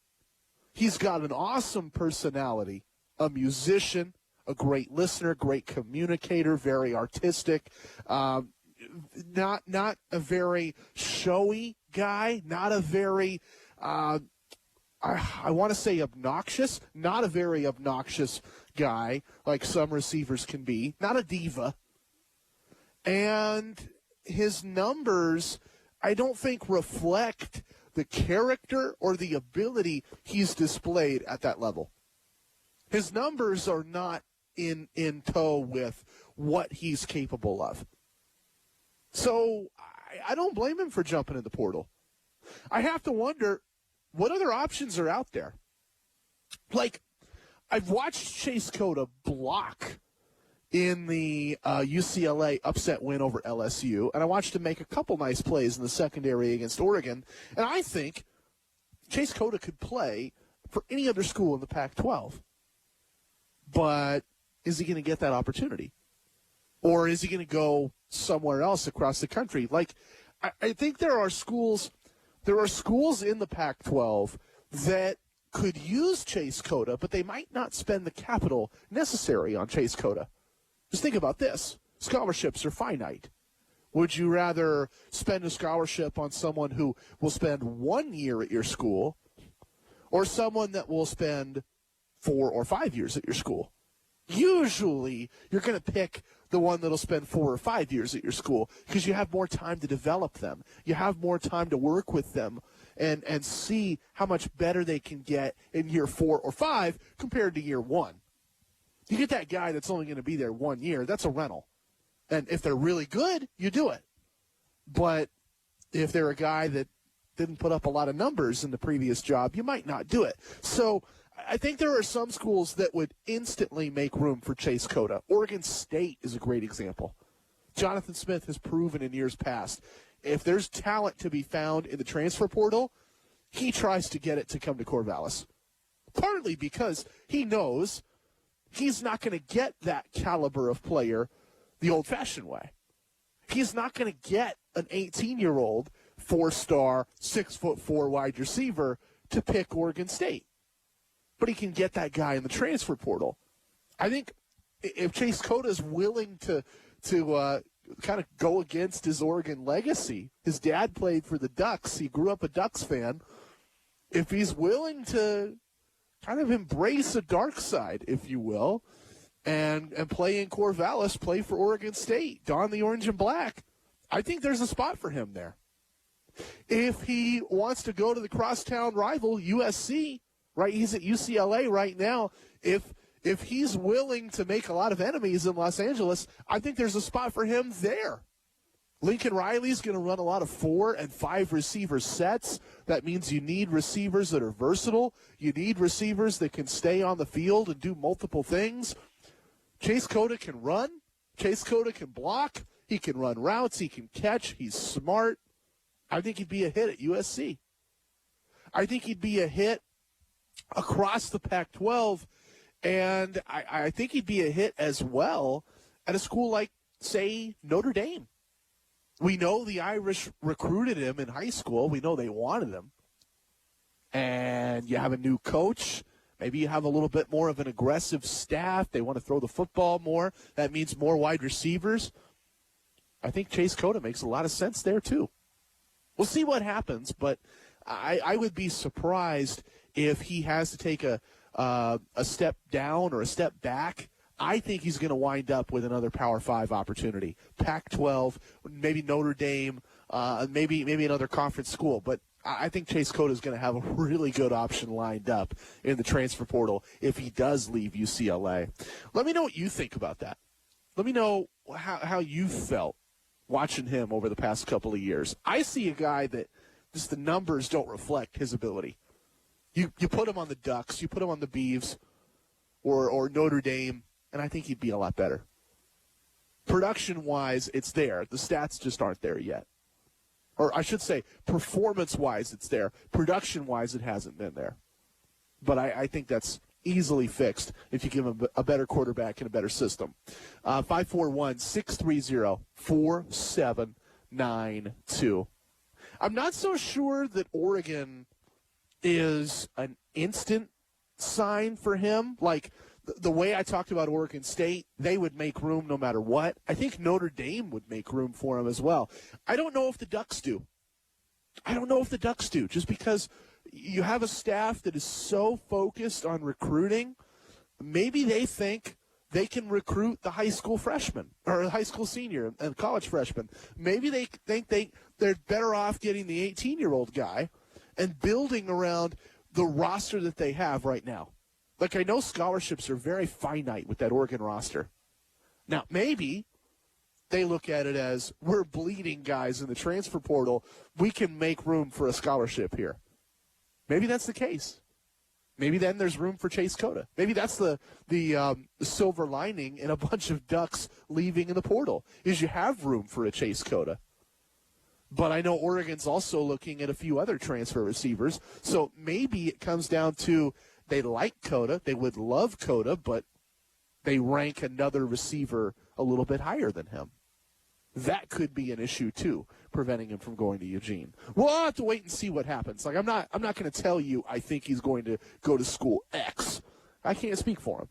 He's got an awesome personality, a musician, a great listener, great communicator, very artistic. Not a very showy guy, not a very I want to say obnoxious, not a very obnoxious guy like some receivers can be, not a diva. And his numbers, I don't think, reflect the character or the ability he's displayed at that level. His numbers are not in tow with what he's capable of. So I don't blame him for jumping in the portal. I have to wonder, what other options are out there? Like, I've watched Chase Cota block in the UCLA upset win over LSU, and I watched him make a couple nice plays in the secondary against Oregon, and I think Chase Cota could play for any other school in the Pac-12. But is he going to get that opportunity? Or is he going to go somewhere else across the country? Like, I think there are schools in the Pac-12 that could use Chase Cota, but they might not spend the capital necessary on Chase Cota. Just think about this. scholarships are finite. Would you rather spend a scholarship on someone who will spend 1 year at your school or someone that will spend 4 or 5 years at your school? Usually, you're going to pick the one that'll spend 4 or 5 years at your school because you have more time to develop them. You have more time to work with them and see how much better they can get in year 4 or 5 compared to year 1. You get that guy that's only going to be there 1 year, that's a rental. And if they're really good, you do it. But if they're a guy that didn't put up a lot of numbers in the previous job, you might not do it. So I think there are some schools that would instantly make room for Chase Cota. Oregon State is a great example. Jonathan Smith has proven in years past, if there's talent to be found in the transfer portal, he tries to get it to come to Corvallis. Partly because he knows he's not going to get that caliber of player the old-fashioned way. He's not going to get an 18-year-old, 4-star, 6'4" wide receiver to pick Oregon State. But he can get that guy in the transfer portal. I think if Chase Cota is willing to kind of go against his Oregon legacy, his dad played for the Ducks. He grew up a Ducks fan. If he's willing to kind of embrace a dark side, if you will, and play in Corvallis, play for Oregon State, don the orange and black, I think there's a spot for him there. If he wants to go to the crosstown rival, USC, right? He's at UCLA right now. If he's willing to make a lot of enemies in Los Angeles, I think there's a spot for him there. Lincoln Riley's going to run a lot of 4 and 5 receiver sets. That means you need receivers that are versatile. You need receivers that can stay on the field and do multiple things. Chase Cota can run. Chase Cota can block. He can run routes. He can catch. He's smart. I think he'd be a hit at USC. I think he'd be a hit across the Pac-12, and I think he'd be a hit as well at a school like, say, Notre Dame. We know the Irish recruited him in high school. We know they wanted him. And you have a new coach. Maybe you have a little bit more of an aggressive staff. They want to throw the football more. That means more wide receivers. I think Chase Cota makes a lot of sense there, too. We'll see what happens, but I would be surprised if he has to take a step down or a step back. I think he's going to wind up with another Power 5 opportunity. Pac-12, maybe Notre Dame, maybe another conference school. But I think Chase Cota is going to have a really good option lined up in the transfer portal if he does leave UCLA. Let me know what you think about that. Let me know how you felt watching him over the past couple of years. I see a guy that just the numbers don't reflect his ability. You put him on the Ducks, you put him on the Beavs or Notre Dame, and I think he'd be a lot better. Production-wise, it's there. The stats just aren't there yet. Or I should say, performance-wise, it's there. Production-wise, it hasn't been there. But I think that's easily fixed if you give him a better quarterback and a better system. 541-630-4792. I'm not so sure that Oregon is an instant sign for him. Like the way I talked about Oregon State, they would make room no matter what. I think Notre Dame would make room for him as well. I don't know if the Ducks do. Just because you have a staff that is so focused on recruiting, maybe they think they can recruit the high school freshman or the high school senior and college freshman. Maybe they think they're better off getting the 18-year-old guy and building around the roster that they have right now. Like, I know scholarships are very finite with that Oregon roster. Now, maybe they look at it as, we're bleeding guys in the transfer portal. We can make room for a scholarship here. Maybe that's the case. Maybe then there's room for Chase Cota. Maybe that's the silver lining in a bunch of Ducks leaving in the portal, is you have room for a Chase Cota. But I know Oregon's also looking at a few other transfer receivers. So maybe it comes down to they like Cota, they would love Cota, but they rank another receiver a little bit higher than him. That could be an issue too, preventing him from going to Eugene. We'll have to wait and see what happens. Like, I'm not going to tell you I think he's going to go to school X. I can't speak for him.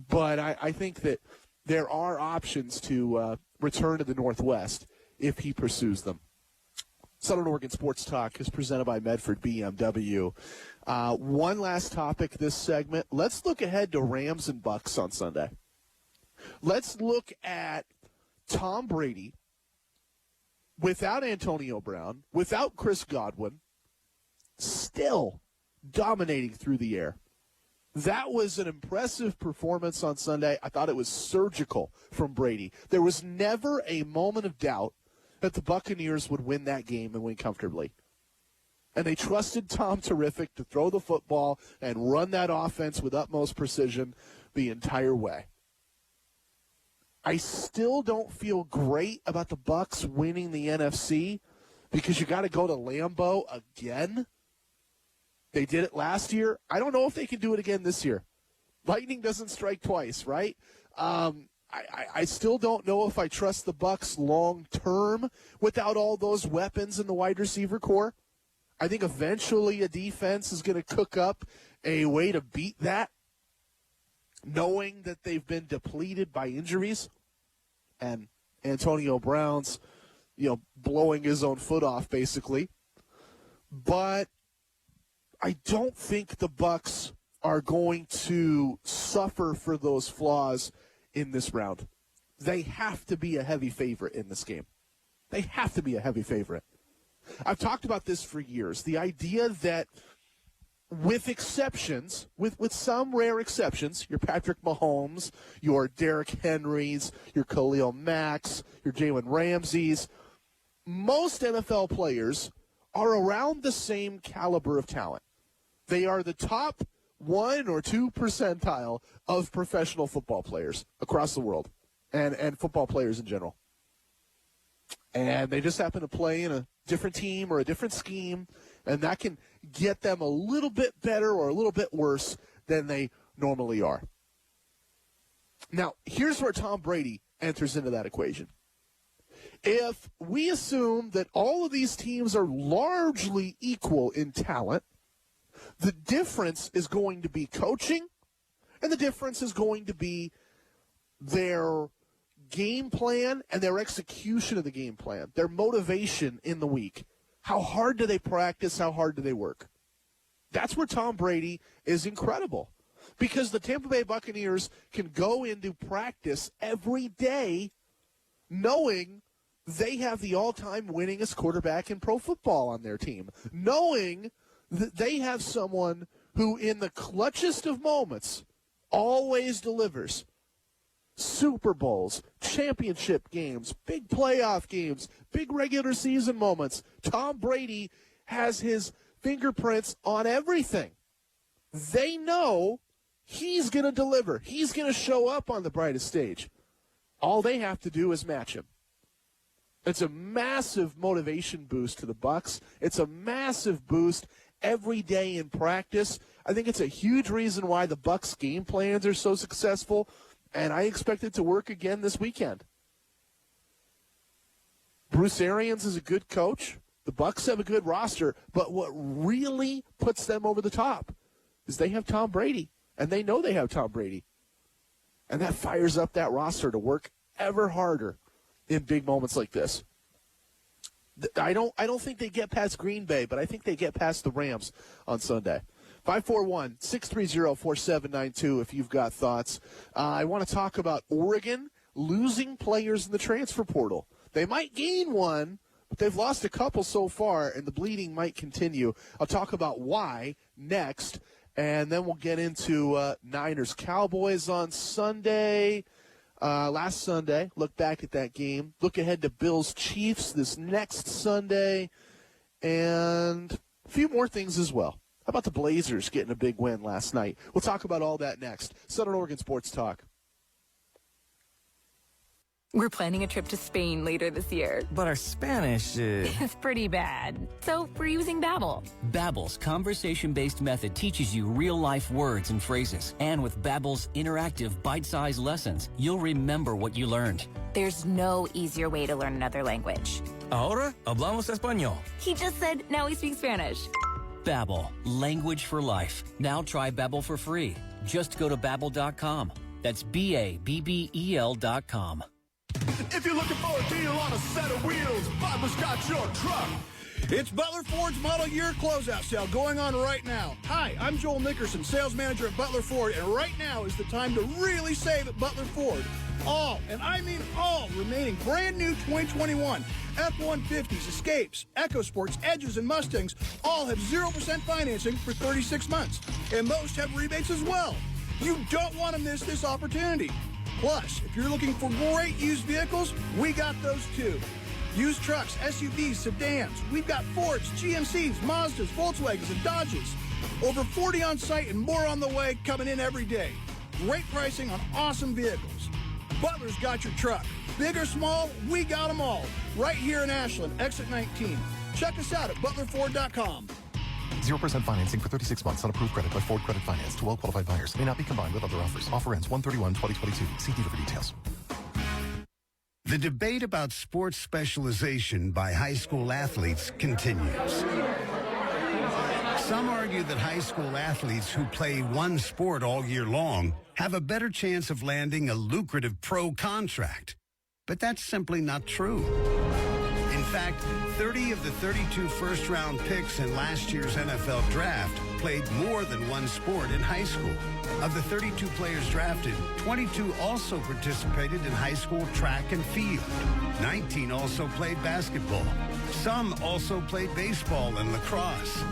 But I think that there are options to return to the Northwest if he pursues them. Southern Oregon Sports Talk is presented by Medford BMW. One last topic this segment. Let's look ahead to Rams and Bucks on Sunday. Let's look at Tom Brady without Antonio Brown, without Chris Godwin, still dominating through the air. That was an impressive performance on Sunday. I thought it was surgical from Brady. There was never a moment of doubt that the Buccaneers would win that game and win comfortably. And they trusted Tom Terrific to throw the football and run that offense with utmost precision the entire way. I still don't feel great about the Bucs winning the NFC because you got to go to Lambeau again. They did it last year. I don't know if they can do it again this year. Lightning doesn't strike twice, right? I still don't know if I trust the Bucs long term without all those weapons in the wide receiver core. I think eventually a defense is going to cook up a way to beat that, knowing that they've been depleted by injuries and Antonio Brown's, blowing his own foot off basically. But I don't think the Bucs are going to suffer for those flaws in this round. They have to be a heavy favorite in this game. They have to be a heavy favorite. I've talked about this for years. The idea that with exceptions, with some rare exceptions, your Patrick Mahomes, your Derrick Henrys, your Khalil Macks, your Jalen Ramseys, most NFL players are around the same caliber of talent. They are the top 1 or 2 percentile of professional football players across the world and football players in general. And they just happen to play in a different team or a different scheme, and that can get them a little bit better or a little bit worse than they normally are. Now, here's where Tom Brady enters into that equation. If we assume that all of these teams are largely equal in talent, the difference is going to be coaching, and the difference is going to be their game plan and their execution of the game plan, their motivation in the week. How hard do they practice? How hard do they work? That's where Tom Brady is incredible, because the Tampa Bay Buccaneers can go into practice every day knowing they have the all-time winningest quarterback in pro football on their team, knowing that they have someone who in the clutchest of moments always delivers. Super Bowls, championship games, big playoff games, big regular season moments. Tom Brady has his fingerprints on everything. They know he's going to deliver. He's going to show up on the brightest stage. All they have to do is match him. It's a massive motivation boost to the Bucs. It's a massive boost every day in practice. I think it's a huge reason why the Bucs game plans are so successful, and I expect it to work again this weekend. Bruce Arians is a good coach. The Bucs have a good roster, but what really puts them over the top is they have Tom Brady, and they know they have Tom Brady. And that fires up that roster to work ever harder in big moments like this. I don't think they get past Green Bay, but I think they get past the Rams on Sunday. 541-630-4792 if you've got thoughts. I want to talk about Oregon losing players in the transfer portal. They might gain one, but they've lost a couple so far, and the bleeding might continue. I'll talk about why next, and then we'll get into Niners-Cowboys on Sunday. Last Sunday, look back at that game. Look ahead to Bills-Chiefs this next Sunday, and a few more things as well. How about the Blazers getting a big win last night? We'll talk about all that next. Southern Oregon Sports Talk. We're planning a trip to Spain later this year. But our Spanish is pretty bad. So we're using Babbel. Babbel's conversation-based method teaches you real-life words and phrases. And with Babbel's interactive, bite-sized lessons, you'll remember what you learned. There's no easier way to learn another language. Ahora hablamos español. He just said now we speak Spanish. Babbel, language for life. Now try Babbel for free. Just go to Babbel.com. That's BABBEL.com. If you're looking for a deal on a set of wheels, Butler's got your truck. It's Butler Ford's model year closeout sale going on right now. Hi, I'm Joel Nickerson, sales manager at Butler Ford, and right now is the time to really save at Butler Ford. All, and I mean all, remaining brand new 2021 F-150s, Escapes, EcoSports, Edges, and Mustangs all have 0% financing for 36 months, and most have rebates as well. You don't want to miss this opportunity. Plus, if you're looking for great used vehicles, we got those too. Used trucks, SUVs, sedans. We've got Fords, GMCs, Mazdas, Volkswagens, and Dodges. Over 40 on site and more on the way coming in every day. Great pricing on awesome vehicles. Butler's got your truck. Big or small, we got them all. Right here in Ashland, exit 19. Check us out at butlerford.com. 0% financing for 36 months on approved credit by Ford Credit Finance to well-qualified buyers. May not be combined with other offers. Offer ends 1/31/2022. See dealer for details. The debate about sports specialization by high school athletes continues. Some argue that high school athletes who play one sport all year long have a better chance of landing a lucrative pro contract. But that's simply not true. In fact, 30 of the 32 first-round picks in last year's NFL draft played more than one sport in high school. Of the 32 players drafted, 22 also participated in high school track and field. 19 also played basketball. Some also played baseball and lacrosse.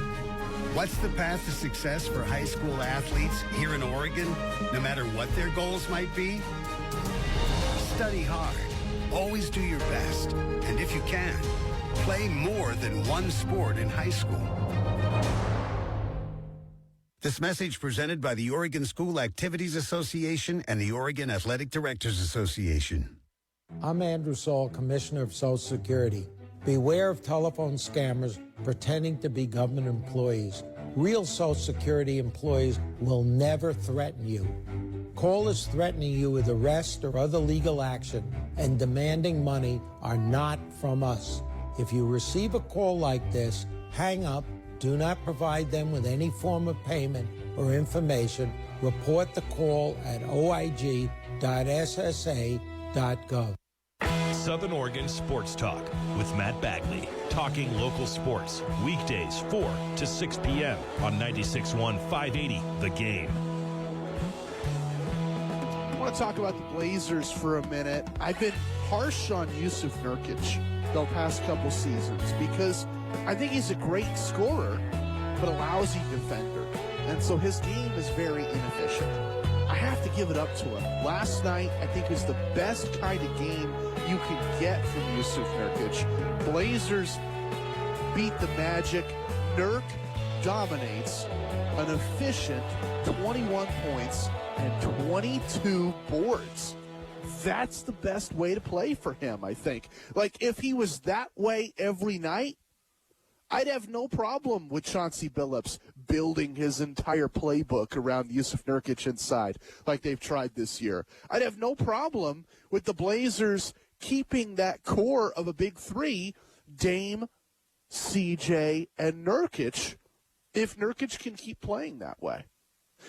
What's the path to success for high school athletes here in Oregon, no matter what their goals might be? Study hard. Always do your best. And if you can, play more than one sport in high school. This message presented by the Oregon School Activities Association and the Oregon Athletic Directors Association. I'm Andrew Saul, Commissioner of Social Security. Beware of telephone scammers pretending to be government employees. Real Social Security employees will never threaten you. Callers threatening you with arrest or other legal action and demanding money are not from us. If you receive a call like this, hang up. Do not provide them with any form of payment or information. Report the call at oig.ssa.gov. Southern Oregon Sports Talk with Matt Bagley. Talking local sports. Weekdays 4 to 6 p.m. on 96.1 580 The Game. I want to talk about the Blazers for a minute. I've been harsh on Yusuf Nurkic the past couple seasons because I think he's a great scorer, but a lousy defender. And so his game is very inefficient. I have to give it up to him. Last night, I think, was the best kind of game you can get from Yusuf Nurkic. Blazers beat the Magic. Nurk dominates an efficient 21 points and 22 boards. That's the best way to play for him, I think. Like, if he was that way every night, I'd have no problem with Chauncey Billups building his entire playbook around Yusuf Nurkic inside like they've tried this year. I'd have no problem with the Blazers keeping that core of a big three, Dame, CJ, and Nurkic, if Nurkic can keep playing that way.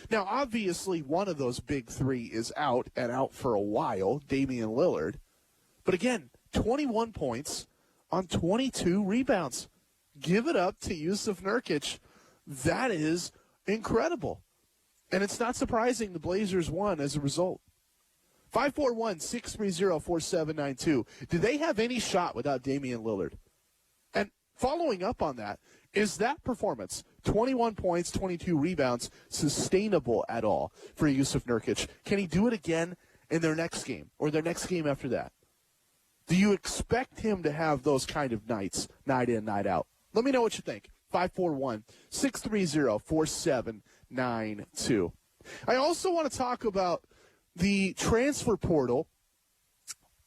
Now, obviously, one of those big three is out and out for a while, Damian Lillard. But again, 21 points on 22 rebounds. Give it up to Yusuf Nurkic. That is incredible. And it's not surprising the Blazers won as a result. 541-630-4792. Do they have any shot without Damian Lillard? And following up on that, is that performance, 21 points, 22 rebounds, sustainable at all for Yusuf Nurkic? Can he do it again in their next game or their next game after that? Do you expect him to have those kind of nights, night in, night out? Let me know what you think. 541-630-4792. I also want to talk about the transfer portal.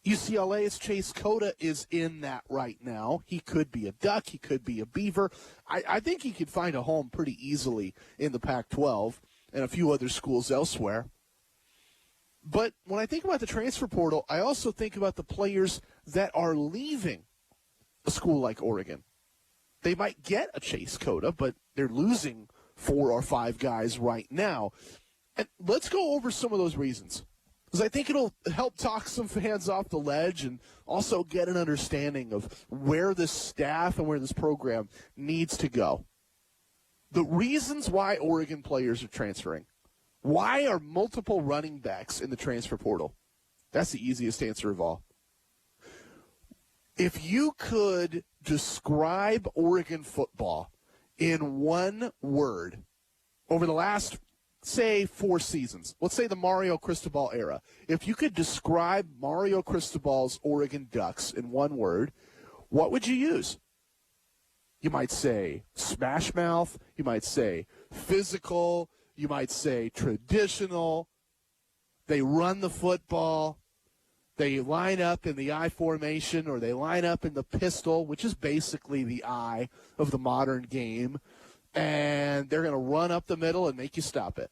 UCLA's Chase Cota is in that right now. He could be a Duck. He could be a Beaver. I think he could find a home pretty easily in the Pac-12 and a few other schools elsewhere. But when I think about the transfer portal, I also think about the players that are leaving a school like Oregon. They might get a Chase Cota, but they're losing 4 or 5 guys right now. And let's go over some of those reasons. because I think it'll help talk some fans off the ledge and also get an understanding of where this staff and where this program needs to go. The reasons why Oregon players are transferring. Why are multiple running backs in the transfer portal? That's the easiest answer of all. If you could describe Oregon football in one word over the last, say, 4 seasons, let's say the Mario Cristobal era, if you could describe Mario Cristobal's Oregon Ducks in one word, what would you use? You might say smash mouth. You might say physical. You might say traditional. They run the football. They line up in the I formation, or they line up in the pistol, which is basically the I of the modern game. And they're going to run up the middle and make you stop it.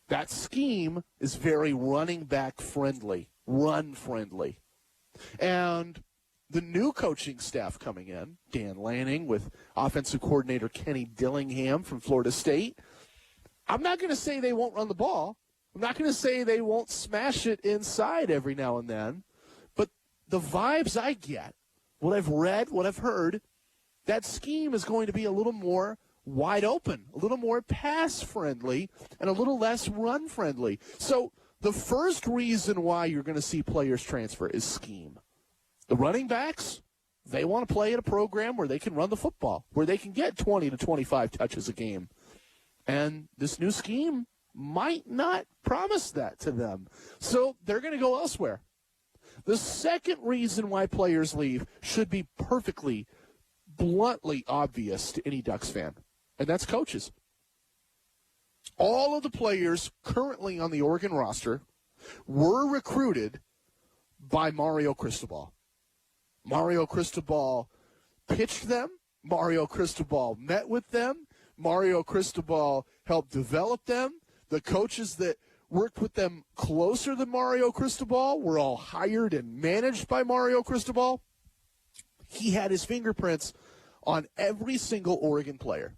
That scheme is very running back friendly, run friendly. And the new coaching staff coming in, Dan Lanning with offensive coordinator Kenny Dillingham from Florida State, I'm not going to say they won't run the ball. I'm not going to say they won't smash it inside every now and then. But the vibes I get, what I've read, what I've heard, that scheme is going to be a little more wide open, a little more pass-friendly, and a little less run-friendly. So the first reason why you're going to see players transfer is scheme. The running backs, they want to play at a program where they can run the football, where they can get 20 to 25 touches a game. And this new scheme might not promise that to them. So they're going to go elsewhere. The second reason why players leave should be perfectly, bluntly obvious to any Ducks fan, and that's coaches. All of the players currently on the Oregon roster were recruited by Mario Cristobal. Mario Cristobal pitched them. Mario Cristobal met with them. Mario Cristobal helped develop them. The coaches that worked with them closer than Mario Cristobal were all hired and managed by Mario Cristobal. He had his fingerprints on every single Oregon player.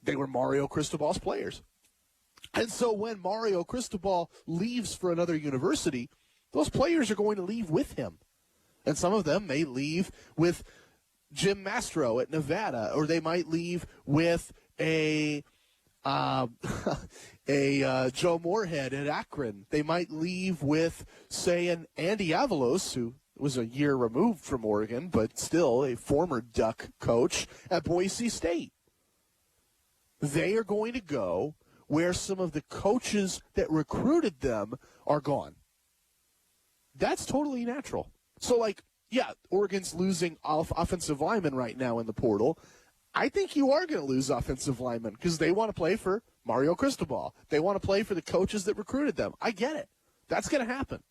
They were Mario Cristobal's players. And so when Mario Cristobal leaves for another university, those players are going to leave with him. And some of them may leave with Jim Mastro at Nevada, or they might leave with a Joe Moorhead at Akron. They might leave with, say, an Andy Avalos, who was a year removed from Oregon, but still a former Duck coach at Boise State. They are going to go where some of the coaches that recruited them are gone. That's totally natural. So, yeah, Oregon's losing offensive linemen right now in the portal. I think you are going to lose offensive linemen because they want to play for Mario Cristobal. They want to play for the coaches that recruited them. I get it. That's going to happen.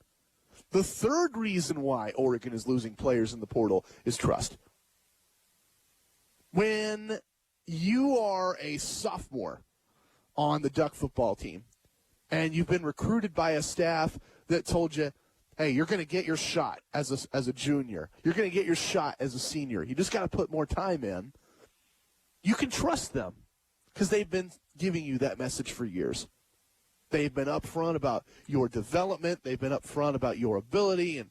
The third reason why Oregon is losing players in the portal is trust. When you are a sophomore on the Duck football team and you've been recruited by a staff that told you, hey, you're going to get your shot as a junior. You're going to get your shot as a senior. You just got to put more time in. You can trust them because they've been giving you that message for years. They've been upfront about your development. They've been upfront about your ability. And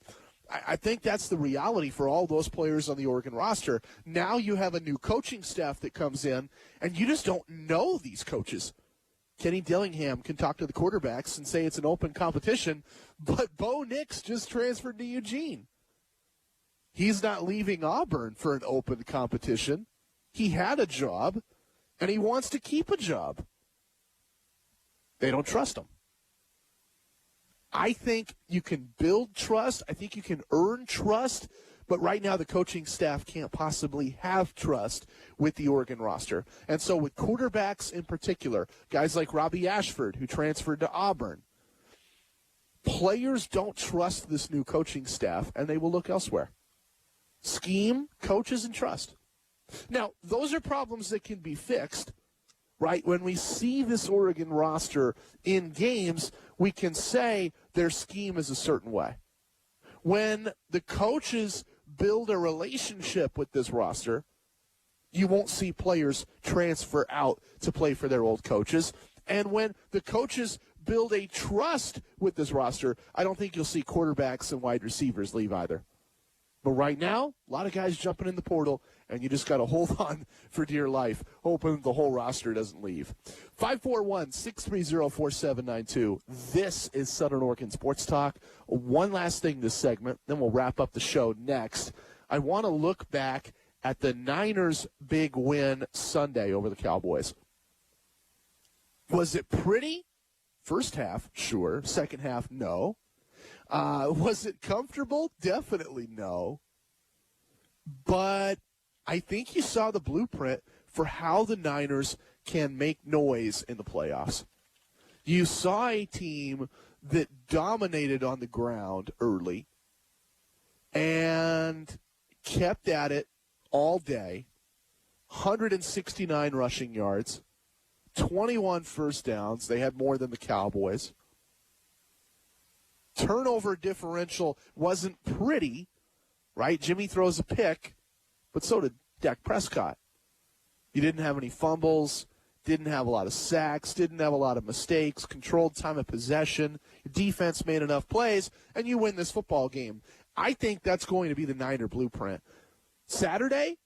I think that's the reality for all those players on the Oregon roster. Now you have a new coaching staff that comes in, and you just don't know these coaches. Kenny Dillingham can talk to the quarterbacks and say it's an open competition, but Bo Nix just transferred to Eugene. He's not leaving Auburn for an open competition. He had a job, and he wants to keep a job. They don't trust him. I think you can build trust. I think you can earn trust. But right now the coaching staff can't possibly have trust with the Oregon roster. And so with quarterbacks in particular, guys like Robbie Ashford, who transferred to Auburn, players don't trust this new coaching staff, and they will look elsewhere. Scheme, coaches, and trust. Now, those are problems that can be fixed, right? When we see this Oregon roster in games, we can say their scheme is a certain way. When the coaches build a relationship with this roster, you won't see players transfer out to play for their old coaches. And when the coaches build a trust with this roster, I don't think you'll see quarterbacks and wide receivers leave either. But right now, a lot of guys jumping in the portal, and you just got to hold on for dear life, hoping the whole roster doesn't leave. 541-630-4792. This is Southern Oregon Sports Talk. One last thing this segment, then we'll wrap up the show next. I want to look back at the Niners' big win Sunday over the Cowboys. Was it pretty? First half, sure. Second half, no. Was it comfortable? Definitely no. But I think you saw the blueprint for how the Niners can make noise in the playoffs. You saw a team that dominated on the ground early and kept at it all day. 169 rushing yards, 21 first downs. They had more than the Cowboys. Turnover differential wasn't pretty, right? Jimmy throws a pick, but so did Dak Prescott. You didn't have any fumbles, didn't have a lot of sacks, didn't have a lot of mistakes, controlled time of possession. Your defense made enough plays, and you win this football game. I think that's going to be the Niner blueprint. Saturday,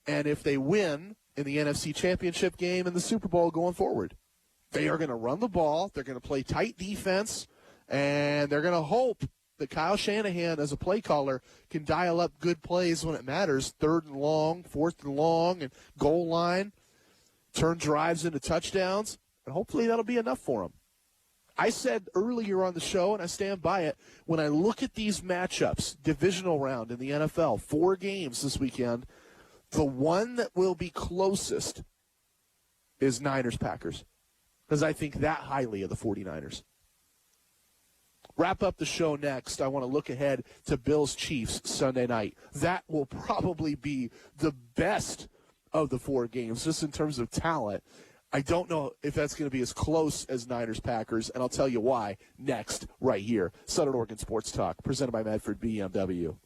and if they win in the NFC Championship game and the Super Bowl going forward, they are going to run the ball, they're going to play tight defense, and they're going to hope that Kyle Shanahan, as a play caller, can dial up good plays when it matters, 3rd and long, 4th and long, and goal line, turn drives into touchdowns, and hopefully that'll be enough for them. I said earlier on the show, and I stand by it, when I look at these matchups, divisional round in the NFL, 4 games this weekend, the one that will be closest is Niners-Packers, because I think that highly of the 49ers. Wrap up the show next. I want to look ahead to Bills-Chiefs Sunday night. That will probably be the best of the 4 games, just in terms of talent. I don't know if that's going to be as close as Niners-Packers, and I'll tell you why next, right here. Southern Oregon Sports Talk, presented by Medford BMW.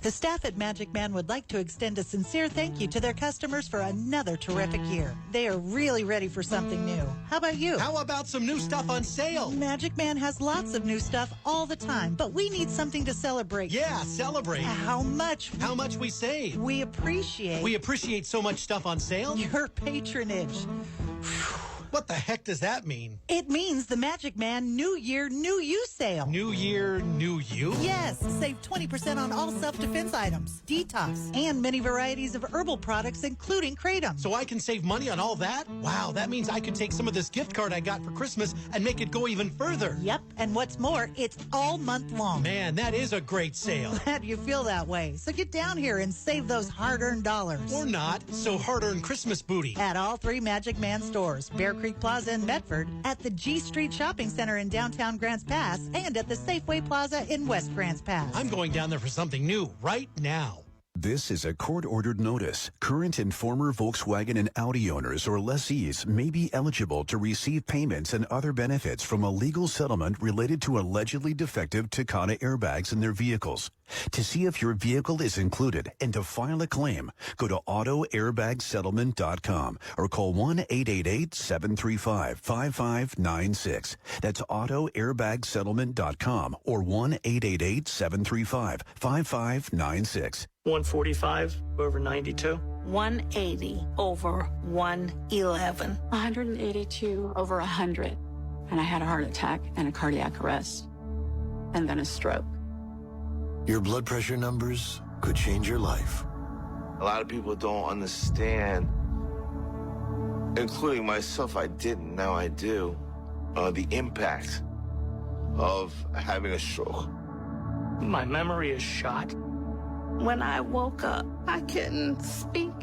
The staff at Magic Man would like to extend a sincere thank you to their customers for another terrific year. They are really ready for something new. How about you? How about some new stuff on sale? Magic Man has lots of new stuff all the time, but we need something to celebrate. Yeah, celebrate. How much? How much we save. We appreciate. We appreciate so much stuff on sale? Your patronage. What the heck does that mean? It means the Magic Man New Year, New You sale. New Year, New You? Yes, save 20% on all self-defense items, detox, and many varieties of herbal products, including Kratom. So I can save money on all that? Wow, that means I could take some of this gift card I got for Christmas and make it go even further. Yep, and what's more, it's all month long. Man, that is a great sale. Glad you feel that way. So get down here and save those hard-earned dollars. Or not, so hard-earned Christmas booty. At all 3 Magic Man stores, Bear Creek Plaza in Medford, at the G Street Shopping Center in downtown Grants Pass, and at the Safeway Plaza in West Grants Pass. I'm going down there for something new right now. This is a court-ordered notice. Current and former Volkswagen and Audi owners or lessees may be eligible to receive payments and other benefits from a legal settlement related to allegedly defective Takata airbags in their vehicles. To see if your vehicle is included and to file a claim, go to autoairbagsettlement.com or call 1-888-735-5596. That's autoairbagsettlement.com or 1-888-735-5596. 145 over 92. 180 over 111. 182 over 100. And I had a heart attack and a cardiac arrest. And then a stroke. Your blood pressure numbers could change your life. A lot of people don't understand, including myself. I didn't, now I do, the impact of having a stroke. My memory is shot. When I woke up, I couldn't speak.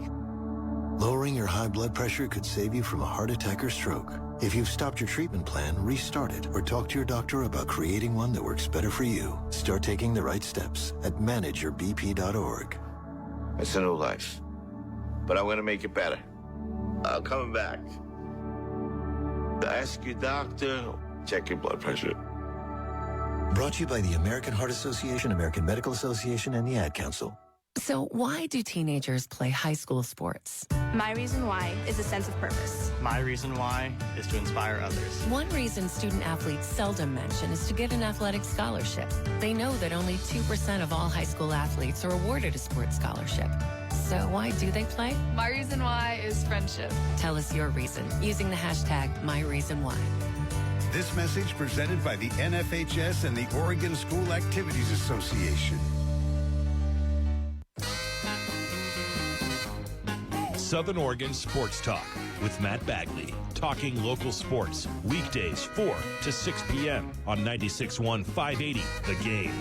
Lowering your high blood pressure could save you from a heart attack or stroke. If you've stopped your treatment plan, restart it or talk to your doctor about creating one that works better for you. Start taking the right steps at manageyourbp.org. It's a new life, but I'm going to make it better. I'm coming back. Ask your doctor, check your blood pressure. Brought to you by the American Heart Association, American Medical Association, and the Ad Council. So why do teenagers play high school sports? My reason why is a sense of purpose. My reason why is to inspire others. One reason student athletes seldom mention is to get an athletic scholarship. They know that only 2% of all high school athletes are awarded a sports scholarship. So why do they play? My reason why is friendship. Tell us your reason using the hashtag #MyReasonWhy. This message presented by the NFHS and the Oregon School Activities Association. Southern Oregon Sports Talk with Matt Bagley. Talking local sports. Weekdays 4 to 6 p.m. on 96.1 580 The Game.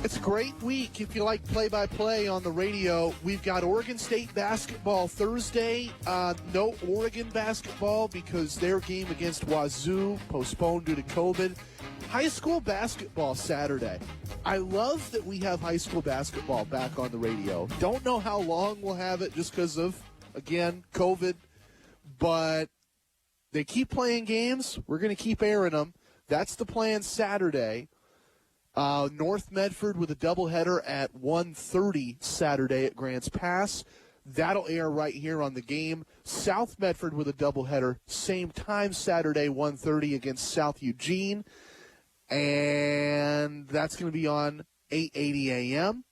It's a great week if you like play-by-play on the radio. We've got Oregon State basketball Thursday. No Oregon basketball because their game against Wazoo postponed due to COVID. High school basketball Saturday. I love that we have high school basketball back on the radio. Don't know how long we'll have it just because of, again, COVID. But they keep playing games. We're going to keep airing them. That's the plan Saturday. North Medford with a doubleheader at 1:30 Saturday at Grants Pass. That'll air right here on the Game. South Medford with a doubleheader, same time Saturday, 1:30 against South Eugene. And that's going to be on 8:80 a.m.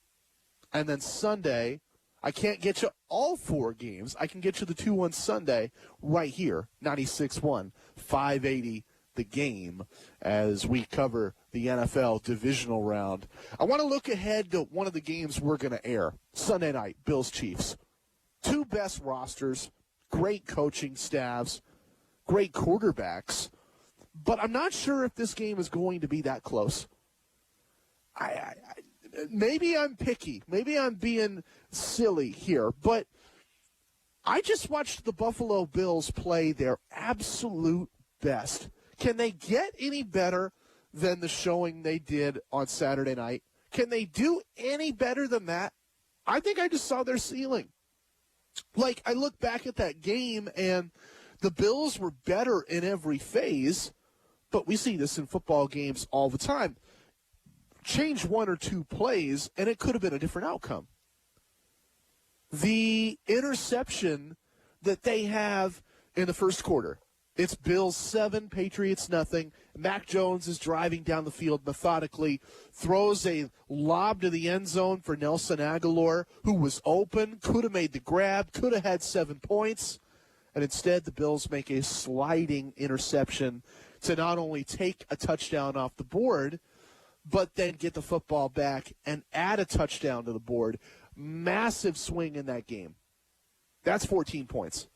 And then Sunday, I can't get you all 4 games. I can get you the 2 on Sunday right here, 96.1, 580 The Game, as we cover the NFL divisional round. I want to look ahead to one of the games we're going to air. Sunday night, Bills-Chiefs. 2 best rosters, great coaching staffs, great quarterbacks. But I'm not sure if this game is going to be that close. Maybe I'm picky. Maybe I'm being silly here. But I just watched the Buffalo Bills play their absolute best. Can they get any better than the showing they did on Saturday night? Can they do any better than that? I think I just saw their ceiling. Like, I look back at that game, and the Bills were better in every phase. But we see this in football games all the time. Change 1 or 2 plays, and it could have been a different outcome. The interception that they have in the first quarter, it's Bills 7, Patriots nothing. Mac Jones is driving down the field methodically, throws a lob to the end zone for Nelson Aguilar, who was open, could have made the grab, could have had 7 points. And instead, the Bills make a sliding interception to not only take a touchdown off the board, but then get the football back and add a touchdown to the board. Massive swing in that game. That's 14 points.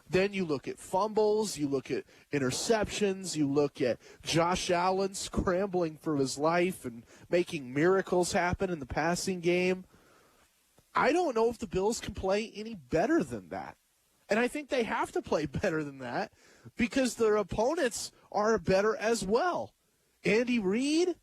Then you look at fumbles, you look at interceptions, you look at Josh Allen scrambling for his life and making miracles happen in the passing game. I don't know if the Bills can play any better than that. And I think they have to play better than that because their opponents are better as well. Andy Reid,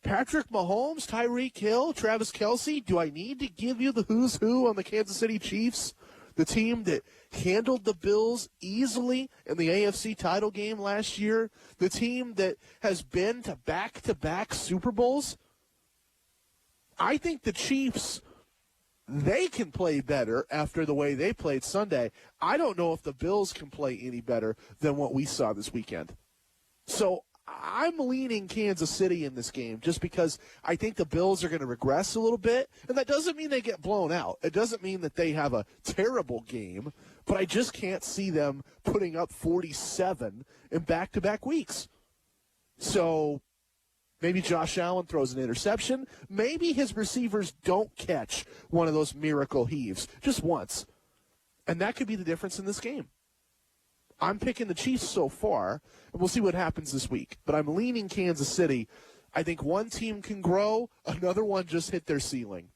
Patrick Mahomes, Tyreek Hill, Travis Kelce. Do I need to give you the who's who on the Kansas City Chiefs? The team that handled the Bills easily in the AFC title game last year. The team that has been to back-to-back Super Bowls. I think the Chiefs, they can play better after the way they played Sunday. I don't know if the Bills can play any better than what we saw this weekend. So I'm leaning Kansas City in this game just because I think the Bills are going to regress a little bit. And that doesn't mean they get blown out. It doesn't mean that they have a terrible game. But I just can't see them putting up 47 in back-to-back weeks. So maybe Josh Allen throws an interception. Maybe his receivers don't catch one of those miracle heaves just once. And that could be the difference in this game. I'm picking the Chiefs so far, and we'll see what happens this week. But I'm leaning Kansas City. I think one team can grow, another one just hit their ceiling.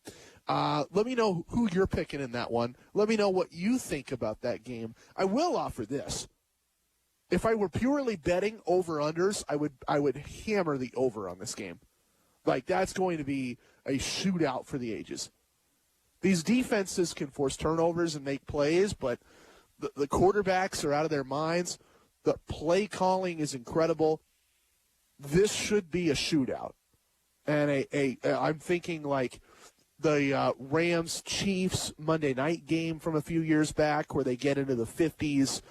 Let me know who you're picking in that one. Let me know what you think about that game. I will offer this. If I were purely betting over-unders, I would hammer the over on this game. Like, that's going to be a shootout for the ages. These defenses can force turnovers and make plays, but the quarterbacks are out of their minds. The play calling is incredible. This should be a shootout. And I'm thinking like the Rams-Chiefs Monday night game from a few years back where they get into the 50s,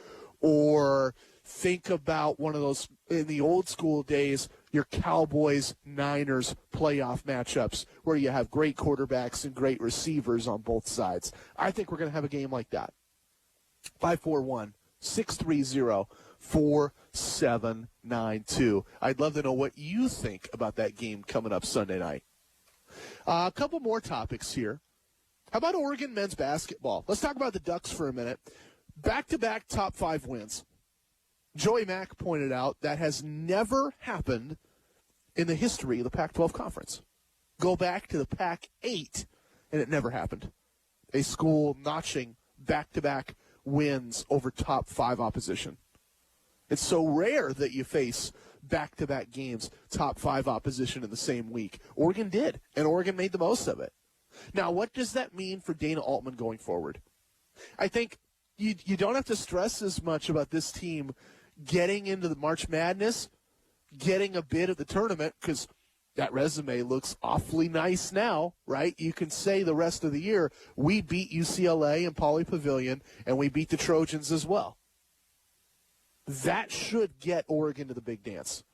or think about one of those in the old school days, your Cowboys-Niners playoff matchups where you have great quarterbacks and great receivers on both sides. I think we're going to have a game like that. 541-630-4792. I'd love to know what you think about that game coming up Sunday night. A couple more topics here. How about Oregon men's basketball? Let's talk about the Ducks for a minute. Back-to-back top 5 wins. Joey Mack pointed out that has never happened in the history of the Pac-12 Conference. Go back to the Pac-8, and it never happened. A school notching back-to-back wins over top 5 opposition. It's so rare that you face back-to-back games, top 5 opposition in the same week. Oregon did, and Oregon made the most of it. Now, what does that mean for Dana Altman going forward? I think you don't have to stress as much about this team getting into the March Madness, getting a bid at the tournament, because that resume looks awfully nice now, right? You can say the rest of the year, we beat UCLA and Pauley Pavilion, and we beat the Trojans as well. That should get Oregon to the big dance.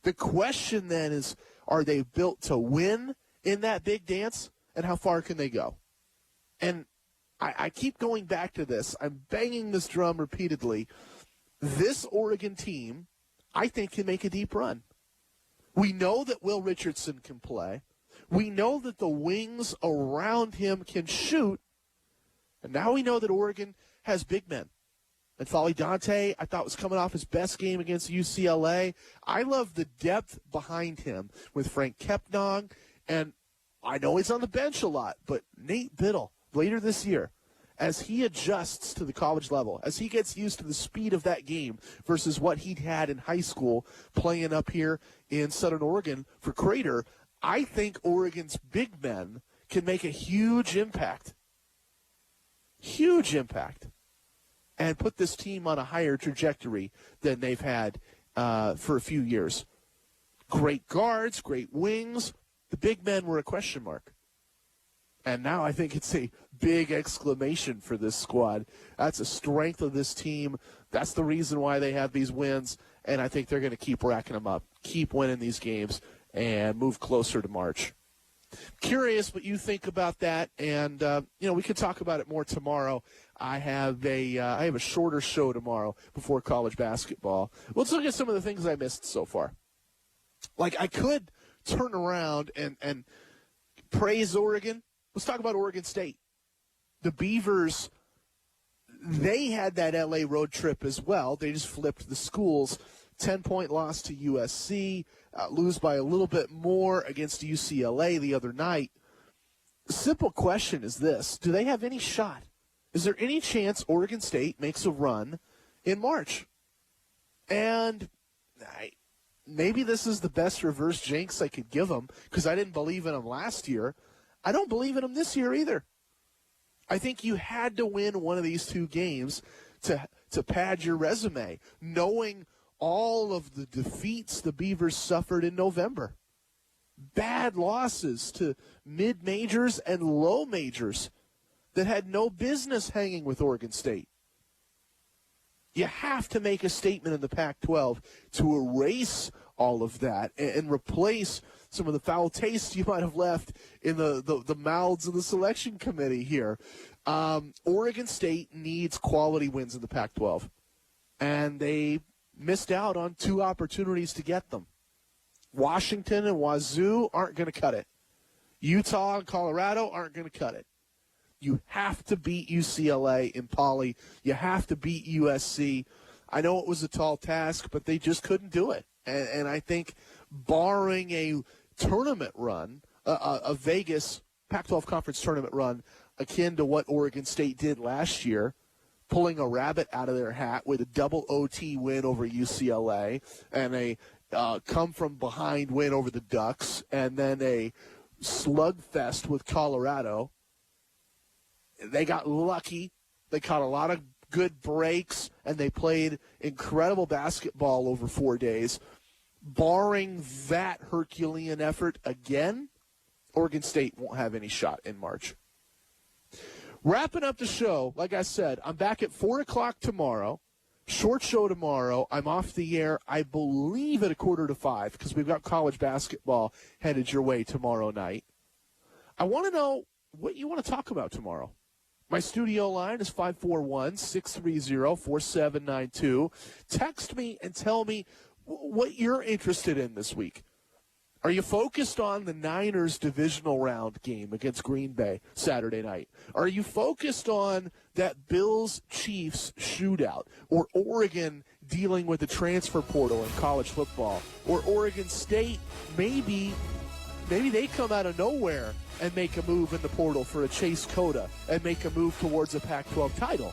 The question then is, are they built to win in that big dance, and how far can they go? And I keep going back to this. I'm banging this drum repeatedly. This Oregon team, I think, can make a deep run. We know that Will Richardson can play. We know that the wings around him can shoot. And now we know that Oregon has big men. And Folly Dante, I thought, was coming off his best game against UCLA. I love the depth behind him with Frank Kepnong. And I know he's on the bench a lot, but Nate Biddle, later this year, as he adjusts to the college level, as he gets used to the speed of that game versus what he'd had in high school playing up here in Southern Oregon for Crater, I think Oregon's big men can make a huge impact. Huge impact. And put this team on a higher trajectory than they've had for a few years. Great guards, great wings. The big men were a question mark. And now I think it's a big exclamation for this squad. That's a strength of this team. That's the reason why they have these wins. And I think they're going to keep racking them up, keep winning these games, and move closer to March. Curious what you think about that. And, we could talk about it more tomorrow. I have a shorter show tomorrow before college basketball. Let's look at some of the things I missed so far. Like, I could turn around and praise Oregon. Let's talk about Oregon State. The Beavers, they had that L.A. road trip as well. They just flipped the schools. 10-point loss to USC, lose by a little bit more against UCLA the other night. The simple question is this. Do they have any shot? Is there any chance Oregon State makes a run in March? And maybe this is the best reverse jinx I could give them because I didn't believe in them last year. I don't believe in them this year either. I think you had to win one of these 2 games to pad your resume, knowing all of the defeats the Beavers suffered in November. Bad losses to mid-majors and low majors that had no business hanging with Oregon State. You have to make a statement in the Pac-12 to erase all of that and replace some of the foul taste you might have left in the mouths of the selection committee here. Oregon State needs quality wins in the Pac-12, and they missed out on 2 opportunities to get them. Washington and Wazoo aren't going to cut it. Utah and Colorado aren't going to cut it. You have to beat UCLA in Pauley. You have to beat USC. I know it was a tall task, but they just couldn't do it. And I think barring a tournament run, a Vegas Pac-12 Conference tournament run akin to what Oregon State did last year, pulling a rabbit out of their hat with a double OT win over UCLA and a come-from-behind win over the Ducks and then a slugfest with Colorado. They got lucky. They caught a lot of good breaks, and they played incredible basketball over 4 days. Barring that Herculean effort again, Oregon State won't have any shot in March. Wrapping up the show, like I said, I'm back at 4 o'clock tomorrow. Short show tomorrow. I'm off the air, I believe, at 4:45 because we've got college basketball headed your way tomorrow night. I want to know what you want to talk about tomorrow. My studio line is 541-630-4792. Text me and tell me what you're interested in this week. Are you focused on the Niners divisional round game against Green Bay Saturday night? Are you focused on that Bills-Chiefs shootout? Or Oregon dealing with the transfer portal in college football? Or Oregon State, maybe they come out of nowhere and make a move in the portal for a Chase Cota and make a move towards a Pac-12 title.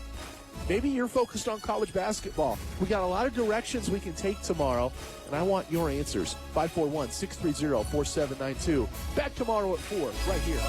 Maybe you're focused on college basketball. We got a lot of directions we can take tomorrow, and I want your answers. 541-630-4792. Back tomorrow at 4, right here.